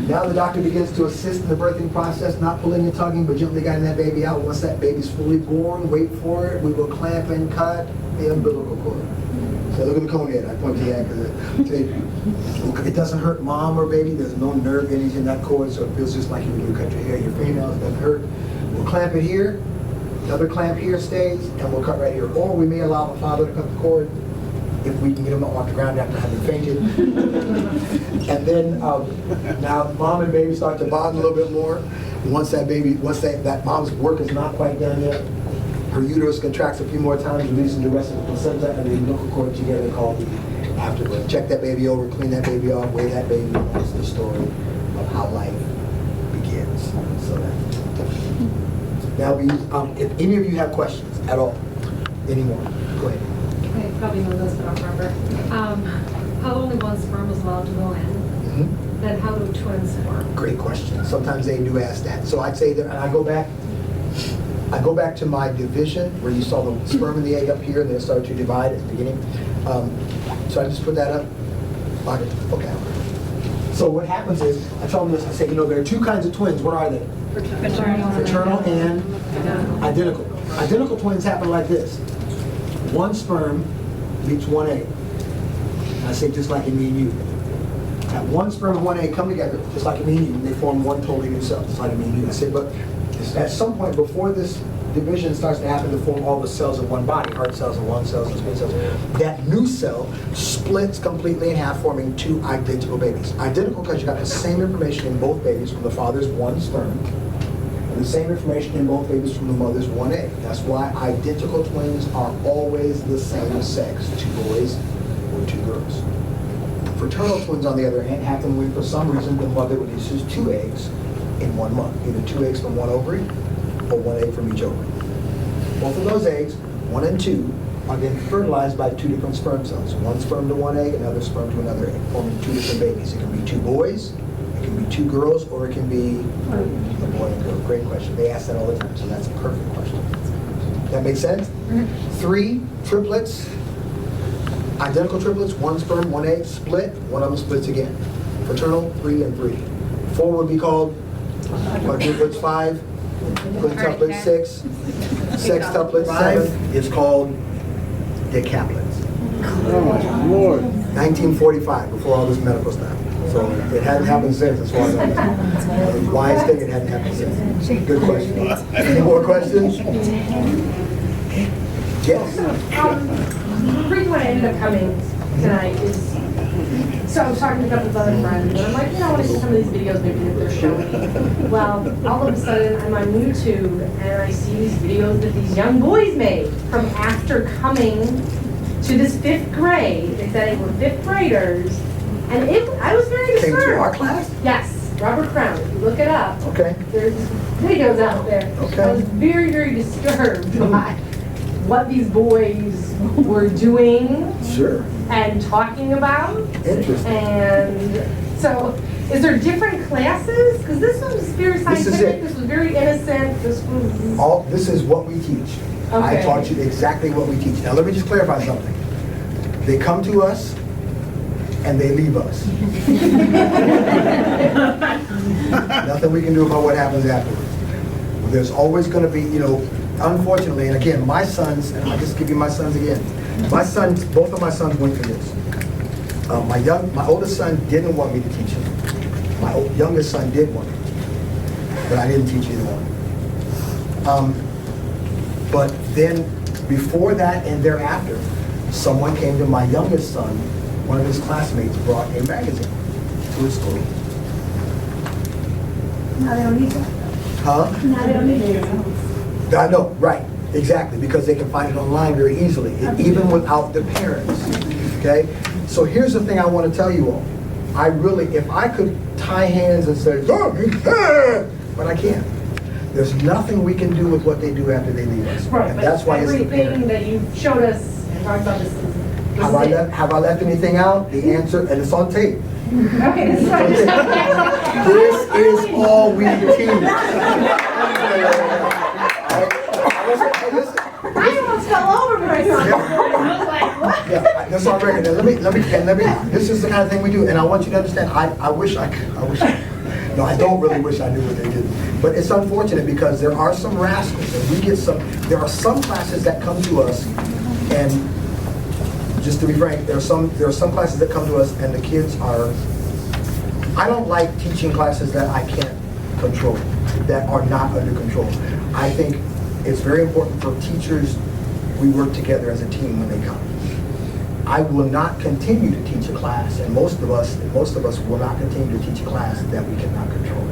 Now the doctor begins to assist in the birthing process, not pulling and tugging, but gently guiding that baby out. Once that baby's fully born, wait for it, we will clamp and cut the umbilical cord. So look at the cone head. I point to that because it doesn't hurt mom or baby. There's no nerve endings in that cord, so it feels just like you would cut your hair, your fingernails. It doesn't hurt. We'll clamp it here. Another clamp here stays, and we'll cut right here. Or we may allow the father to cut the cord if we can get them off the ground after having fainted. And then now mom and baby start to bond a little bit more. Once that mom's work is not quite done yet, her uterus contracts a few more times, releasing the rest of the placenta, and the umbilical cord together called the afterbirth. Check that baby over, clean that baby off, weigh that baby. That's the story of how life begins. So now, if any of you have questions at all, anymore, go ahead. I probably know this, but I'll remember. How only one sperm is allowed to go in? Mm-hmm. Then how do twins form? Great question. Sometimes they do ask that. So I'd say that, and I go back to my division where you saw the sperm and the egg up here, and they started to divide at the beginning. So I just put that up. Okay. So what happens is, I tell them this, I say, there are two kinds of twins. What are they? Fraternal and identical. Identical twins happen like this. One sperm meets one egg. And I say just like in me and you. Have one sperm and one egg come together, just like in me and you, and they form one totally new cell, just like in me and you. I say, but at some point before this division starts to happen to form all the cells in one body, heart cells and lung cells and spleen cells, that new cell splits completely in half, forming two identical babies. Identical because you got the same information in both babies from the father's one sperm, and the same information in both babies from the mother's one egg. That's why identical twins are always the same sex, two boys or two girls. Fraternal twins, on the other hand, happen when for some reason the mother releases two eggs in 1 month, either two eggs from one ovary or one egg from each ovary. Both of those eggs, 1 and 2, are then fertilized by two different sperm cells. One sperm to one egg, another sperm to another egg, forming two different babies. It can be two boys, it can be two girls, or it can be a boy and girl. Great question. They ask that all the time, so that's a perfect question. That makes sense? 3 triplets, identical triplets, 1 sperm, 1 egg, split, one of them splits again. Fraternal, 3 and 3. 4 would be called quadruplets, 5, quintuplets, 6, sextuplets, 7 is called decaplets. Oh, Lord. 1945, before all this medical stuff. So it hadn't happened since, as far as I know. Wise thing, it hadn't happened since. Good question. Any more questions? Yes. The reason why I ended up coming tonight is, so I was talking to a couple of other friends, and I'm like, I want to see some of these videos maybe that they're showing. Well, all of a sudden, I'm on YouTube, and I see these videos that these young boys made from after coming to this 5th grade. They said they were 5th graders, and I was very Came disturbed. to our class? Yes, Robert Crown. If you look it up, Okay. there's videos out there. Okay. I was very, very disturbed by what these boys were doing Sure. and talking about. Interesting. And so, is there different classes? Because this was very This is scientific, it. this was very innocent, this was... This is what we teach. I Okay. taught you exactly what we teach. Now let me just clarify something. They come to us and they leave us. Nothing we can do about what happens afterwards. There's always going to be, unfortunately, and again, my sons, and I'll just give you my sons again. My sons, both of my sons went through this. My oldest son didn't want me to teach him. My youngest son did want me to teach him, but I didn't teach either one. But then, before that and thereafter, someone came to my youngest son, one of his classmates brought a magazine to his school. Now they don't need that. Huh? Now they don't need it. I know, right, exactly, because they can find it online very easily, even without the parents, okay? So here's the thing I want to tell you all. If I could tie hands and say, but I can't. There's nothing we can do with what they do after they leave us. Right, And but that's why it's the everything parent. that you showed us and talked about this is Have I left anything out? The answer, and it's on tape. Okay, this is what I This is all we teach. I almost fell over when I saw it. I was like, what? Yeah, that's on record. Now, let me, this is the kind of thing we do, and I want you to understand, I wish I could, no, I don't really wish I knew what they did. But it's unfortunate because there are some rascals, and there are some classes that come to us, and just to be frank, there are some classes that come to us, and the kids are, I don't like teaching classes that I can't control, that are not under control. I think it's very important for teachers, we work together as a team when they come. I will not continue to teach a class, and most of us will not continue to teach a class that we cannot control.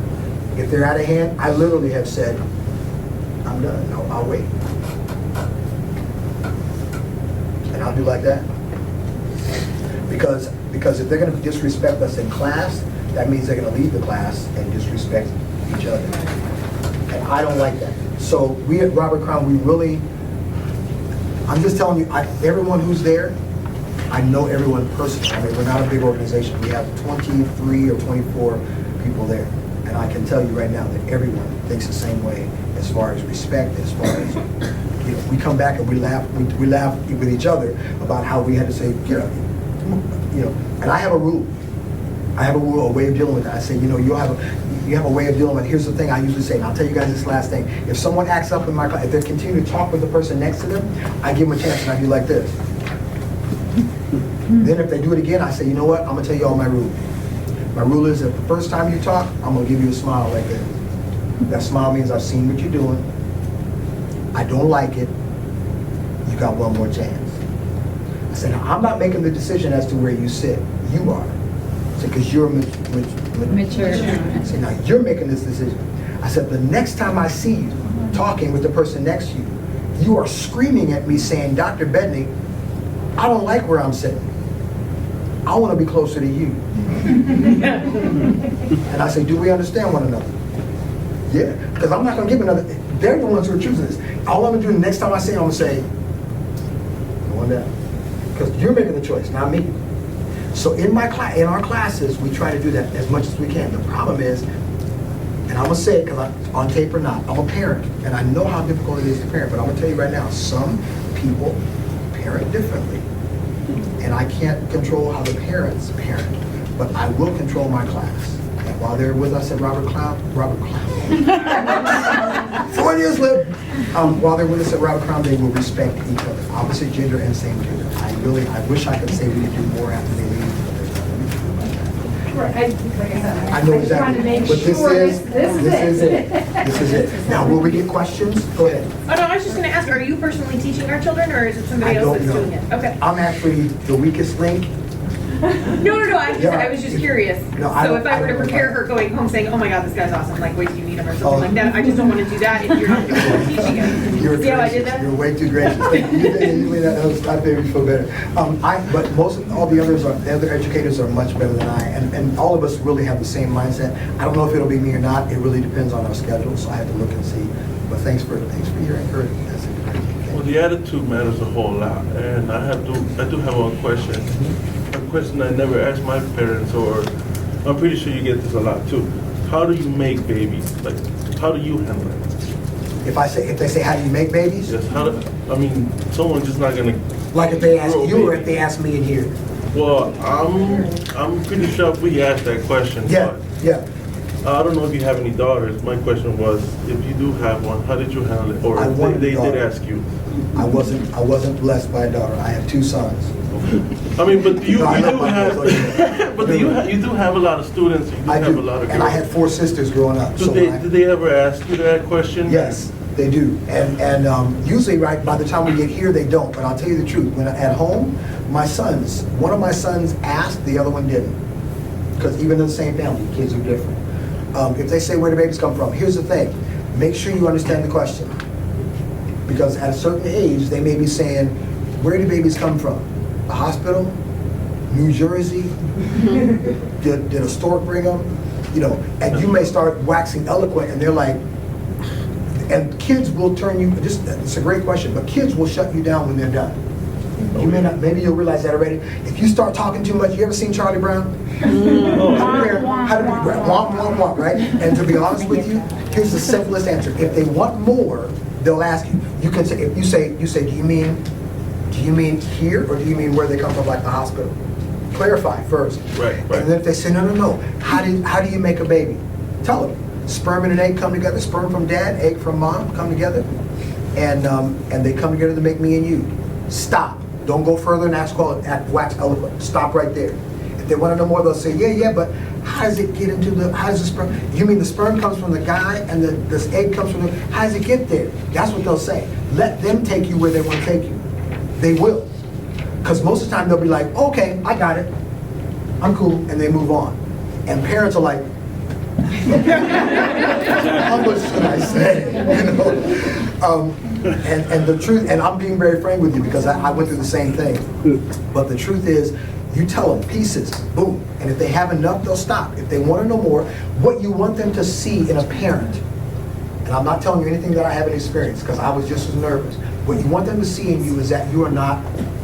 If they're out of hand, I literally have said, I'm done, I'll wait. And I'll do like that. Because if they're gonna disrespect us in class, that means they're gonna leave the class and disrespect each other. And I don't like that. So we at Robert Crown, we really, I'm just telling you, everyone who's there, I know everyone personally. I mean, we're not a big organization. We have 23 or 24 people there. And I can tell you right now that everyone thinks the same way as far as respect, as far as, you know, we come back and we laugh with each other about how we had to say, get up, you know. And I have a rule. A way of dealing with that. I say, you know, you have a way of dealing with it. Here's the thing I usually say, and I'll tell you guys this last thing. If someone acts up in my class, if they continue to talk with the person next to them, I give them a chance and I do like this. Then if they do it again, I say, you know what, I'm gonna tell you all my rule. My rule is that the first time you talk, I'm gonna give you a smile like this. That smile means I've seen what you're doing. I don't like it. You got one more chance. I said, now, I'm not making the decision as to where you sit. You are. Because you're mature. I said, now you're making this decision. I said, the next time I see you talking with the person next to you, you are screaming at me saying, Dr. Bedney, I don't like where I'm sitting. I want to be closer to you. And I say, do we understand one another? Yeah, because I'm not going to give another. They're the ones who are choosing this. All I'm going to do the next time I see it, I'm going to say, go on down. Because you're making the choice, not me. So in our classes, we try to do that as much as we can. The problem is, and I'm going to say it because I'm on tape or not, I'm a parent, and I know how difficult it is to parent, but I'm going to tell you right now, some people parent differently. And I can't control how the parents parent, but I will control my class. And while they're with us at Robert Crown, 4 years live. While they're with us at Robert Crown, they will respect each other, opposite gender and same gender. I wish I could say we could do more after they leave, but there's nothing we can do about that. Right, like I said, I know I'm trying to exactly, make but sure this is it. This is it. Now, will we get questions? Go ahead. Oh, no, I was just gonna ask, are you personally teaching our children, or is it somebody I else don't that's know. doing it? Okay. I'm actually the weakest link. No, I was just curious. No, I So don't- if I were to I don't know prepare about her going home saying, oh my God, this guy's awesome, like, wait, do you need him or something Oh. like that? I just don't want to do that if you're not the one teaching it. You're See how I did gracious. that? You're way too gracious. Thank you. Usually that was, I made me feel better. But all the other educators are much better than I, and all of us really have the same mindset. I don't know if it'll be me or not. It really depends on our schedule, so I have to look and see. But thanks for your encouragement. That's encouraging. Well, the attitude matters a whole lot, and I do have one question. A question I never asked my parents, or I'm pretty sure you get this a lot too. How do you make babies? Like, how do you handle it? If they say, how do you make babies? Yes. Someone's just not gonna. Like if they ask grow a you or baby. if they ask me in here? Well, I'm pretty sure if we asked that question. Yeah, yeah. But I don't know if you have any daughters. My question was, if you do have one, how did you handle it? Or I if want a they did daughter. ask you. I wasn't blessed by a daughter. I have 2 sons. I mean, but you No, I do love my have, boys. but you do have a lot of students. You do I have do, a lot of girls. and I had 4 sisters growing up. Did they ever ask you that question? Yes, they do. And usually, right, by the time we get here, they don't. But I'll tell you the truth. When at home, one of my sons asked, the other one didn't. Because even in the same family, kids are different. If they say where the babies come from, here's the thing. Make sure you understand the question. Because at a certain age, they may be saying, where do babies come from? The hospital? New Jersey? Did a stork bring them? You know, and you may start waxing eloquent, and they're like, and kids will turn you, it's a great question, but kids will shut you down when they're done. You may not, maybe you'll realize that already. If you start talking too much, you ever seen Charlie Brown? Womp, right? And to be honest with you, here's the simplest answer. If they want more, they'll ask you. You can say, if you say, do you mean here, or do you mean where they come from, like the hospital? Clarify first. Right. And then if they say, no, how do you make a baby? Tell them. Sperm and an egg come together. Sperm from dad, egg from mom come together, and they come together to make me and you. Stop. Don't go further and wax eloquent. Stop right there. If they want to know more, they'll say, yeah, but how does it get into how does the sperm? You mean the sperm comes from the guy and this egg comes from how does it get there? That's what they'll say. Let them take you where they want to take you. They will. Because most of the time they'll be like, okay, I got it, I'm cool, and they move on. And parents are like, how much should I say? You know? And the truth, and I'm being very frank with you because I went through the same thing. But the truth is, you tell them pieces, boom. And if they have enough, they'll stop. If they want to know more, what you want them to see in a parent, and I'm not telling you anything that I haven't experienced because I was just as nervous. What you want them to see in you is that you are not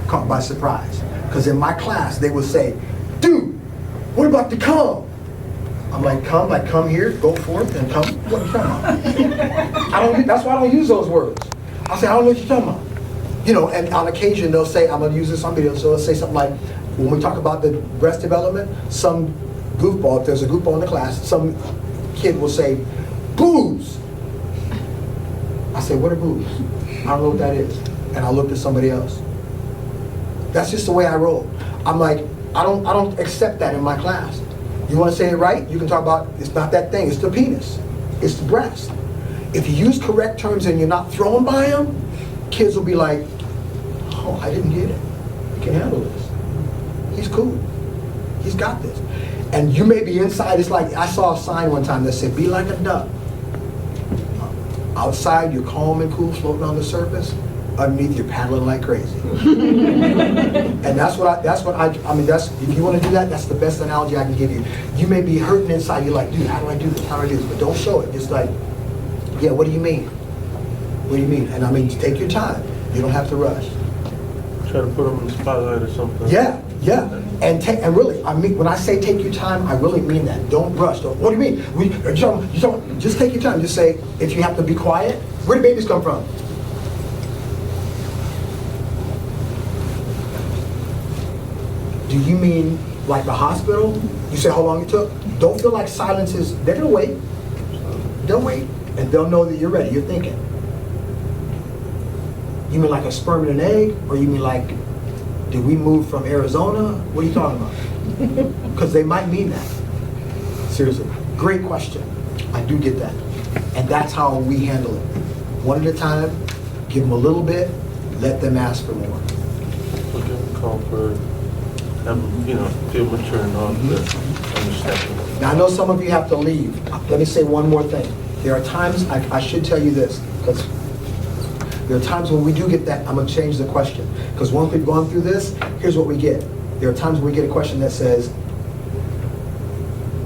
caught by surprise. Because in my class, they would say, dude, what about the come? I'm like, come here, go forth, and come. What are you talking about? That's why I don't use those words. I say, I don't know what you're talking about. You know, and on occasion they'll say, I'm going to use this on video, so they'll say something like, when we talk about the breast development, some goofball, if there's a goofball in the class, some kid will say, boobs. I say, what are boobs? I don't know what that is. And I looked at somebody else. That's just the way I roll. I'm like, I don't accept that in my class. You want to say it right? You can talk about, it's not that thing, it's the penis. It's the breast. If you use correct terms and you're not thrown by them, kids will be like, oh, I didn't get it. He can handle this. He's cool. He's got this. And you may be inside, it's like, I saw a sign one time that said, be like a duck. Outside, you're calm and cool, floating on the surface. Underneath, you're paddling like crazy. And that's what I mean, if you want to do that, that's the best analogy I can give you. You may be hurting inside, you're like, dude, how do I do this? How do I do this? But don't show it. Just like, yeah, what do you mean? What do you mean? And I mean, take your time. You don't have to rush. Try to put them in the spotlight or something. Yeah. And really, I mean, when I say take your time, I really mean that. Don't rush. What do you mean? Just take your time. Just say, if you have to be quiet, where do babies come from? Do you mean like the hospital? You say how long it took? Don't feel like silence is, they're gonna wait. They'll wait, and they'll know that you're ready, you're thinking. You mean like a sperm and an egg? Or you mean like, did we move from Arizona? What are you talking about? Because they might mean that. Seriously, great question. I do get that. And that's how we handle it. One at a time, give them a little bit, let them ask for more. So give them comfort, feel mature and all that understanding. Now I know some of you have to leave. Let me say one more thing. There are times, I should tell you this, because there are times when we do get that, I'm going to change the question. Because once we've gone through this, here's what we get. There are times when we get a question that says,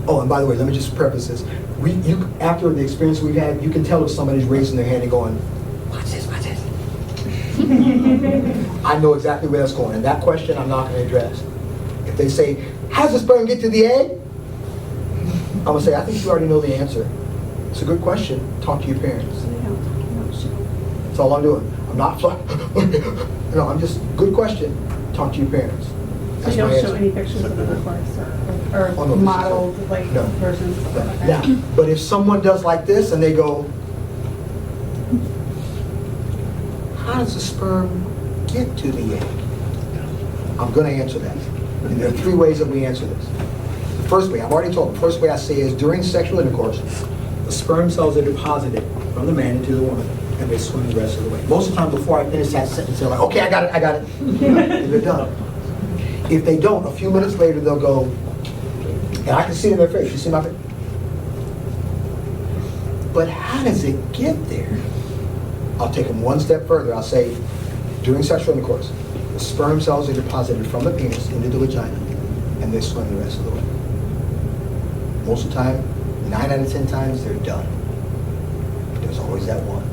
oh, and by the way, let me just preface this. After the experience we've had, you can tell if somebody's raising their hand and going, watch this. I know exactly where that's going. And that question I'm not going to address. If they say, how does the sperm get to the egg? I'm going to say, I think you already know the answer. It's a good question. Talk to your parents. That's all I'm doing. I'm not no, I'm just, good question. Talk to your parents. So That's you my don't show answer. any pictures of the course or Oh, no, modeled like No. versions of stuff like that? Now, but if someone does like this and they go, how does the sperm get to the egg? I'm going to answer that. And there are 3 ways that we answer this. The first way, I've already told, the first way I say is during sexual intercourse, the sperm cells are deposited from the man into the woman, and they swim the rest of the way. Most of the time before I finish that sentence, they're like, okay, I got it. And they're done. If they don't, a few minutes later, they'll go, and I can see it in their face. You see my face? But how does it get there? I'll take them one step further. I'll say, during sexual intercourse, the sperm cells are deposited from the penis into the vagina, and they swim the rest of the way. Most of the time, 9 out of 10 times, they're done. There's always that one.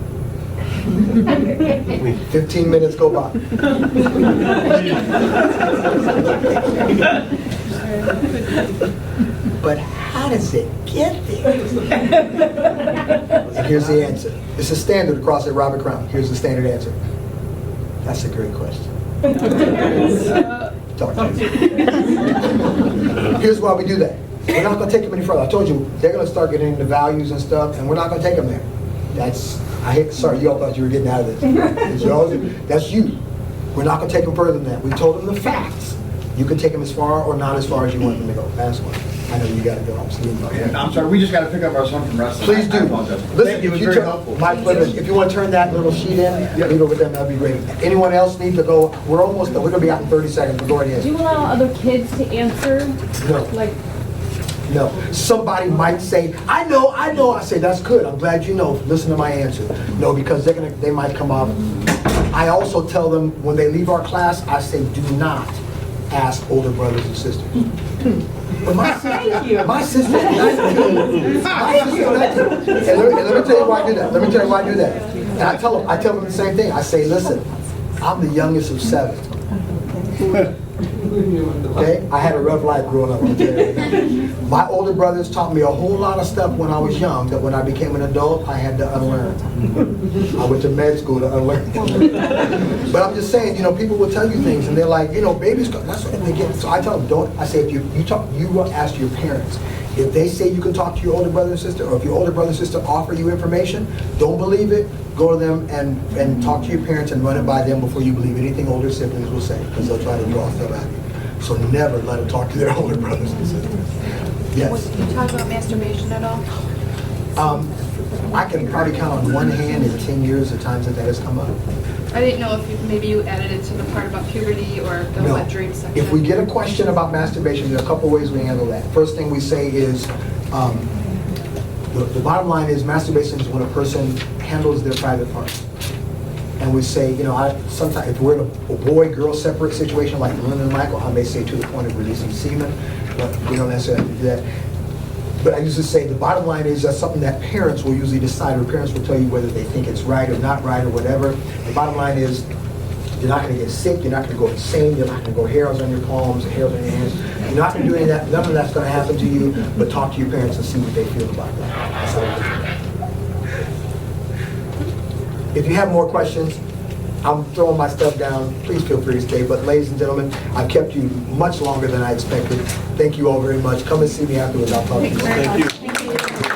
15 minutes go by. But how does it get there? And here's the answer. It's a standard across at Robert Crown. Here's the standard answer. That's a great question. Talk to you. Here's why we do that. We're not going to take them any further. I told you, they're going to start getting into values and stuff, and we're not going to take them there. Sorry, you all thought you were getting out of this. That's you. We're not going to take them further than that. We told them the facts. You can take them as far or not as far as you want them to go. That's one. I know you gotta go, I'm sleeping. I'm sorry, we just gotta pick up our son from wrestling. Please I do. apologize. Listen, Thank you, it if was you very turn, helpful. my pleasure. If you want to turn that little sheet in, leave it with them, that'd be great. Anyone else need to go? We're almost done. We're gonna be out in 30 seconds. We're going Do in. you allow other kids to answer? No, Like, no. Somebody might say, I know. I say, that's good. I'm glad you know. Listen to my answer. No, because they might come up. I also tell them when they leave our class, I say, do not ask older brothers and sisters. But my sister, my sister, and let me tell you why I do that. And I tell them the same thing. I say, listen, I'm the youngest of 7. Okay? I had a rough life growing up. I'll tell you right now. My older brothers taught me a whole lot of stuff when I was young that when I became an adult, I had to unlearn. I went to med school to unlearn. But I'm just saying, people will tell you things and they're like, babies, that's what they get. So I tell them, don't. I say, if you will ask your parents. If they say you can talk to your older brother and sister, or if your older brother and sister offer you information, don't believe it. Go to them and talk to your parents and run it by them before you believe anything older siblings will say, because they'll try to draw stuff out of you. So never let them talk to their older brothers and sisters. Yes? Can you talk about masturbation at all? I can probably count on one hand in 10 years the times that has come up. I didn't know if maybe you added it to the part about puberty or the No. wet dream section. If we get a question about masturbation, there are a couple ways we handle that. First thing we say is, the bottom line is masturbation is when a person handles their private parts. And we say, sometimes if we're in a boy-girl separate situation like Lynn and Michael, I may say to the point of releasing semen, but we don't necessarily do that. But I usually say the bottom line is that's something that parents will usually decide, or parents will tell you whether they think it's right or not right or whatever. The bottom line is you're not going to get sick, you're not going to go insane, you're not going to go hairs on your palms, hairs on your hands. You're not going to do any of that. None of that's going to happen to you, but talk to your parents and see what they feel about that. That's how we do that. If you have more questions, I'm throwing my stuff down. Please feel free to stay. But ladies and gentlemen, I've kept you much longer than I expected. Thank you all very much. Come and see me afterwards. I'll talk to you. Thank you. Thank you.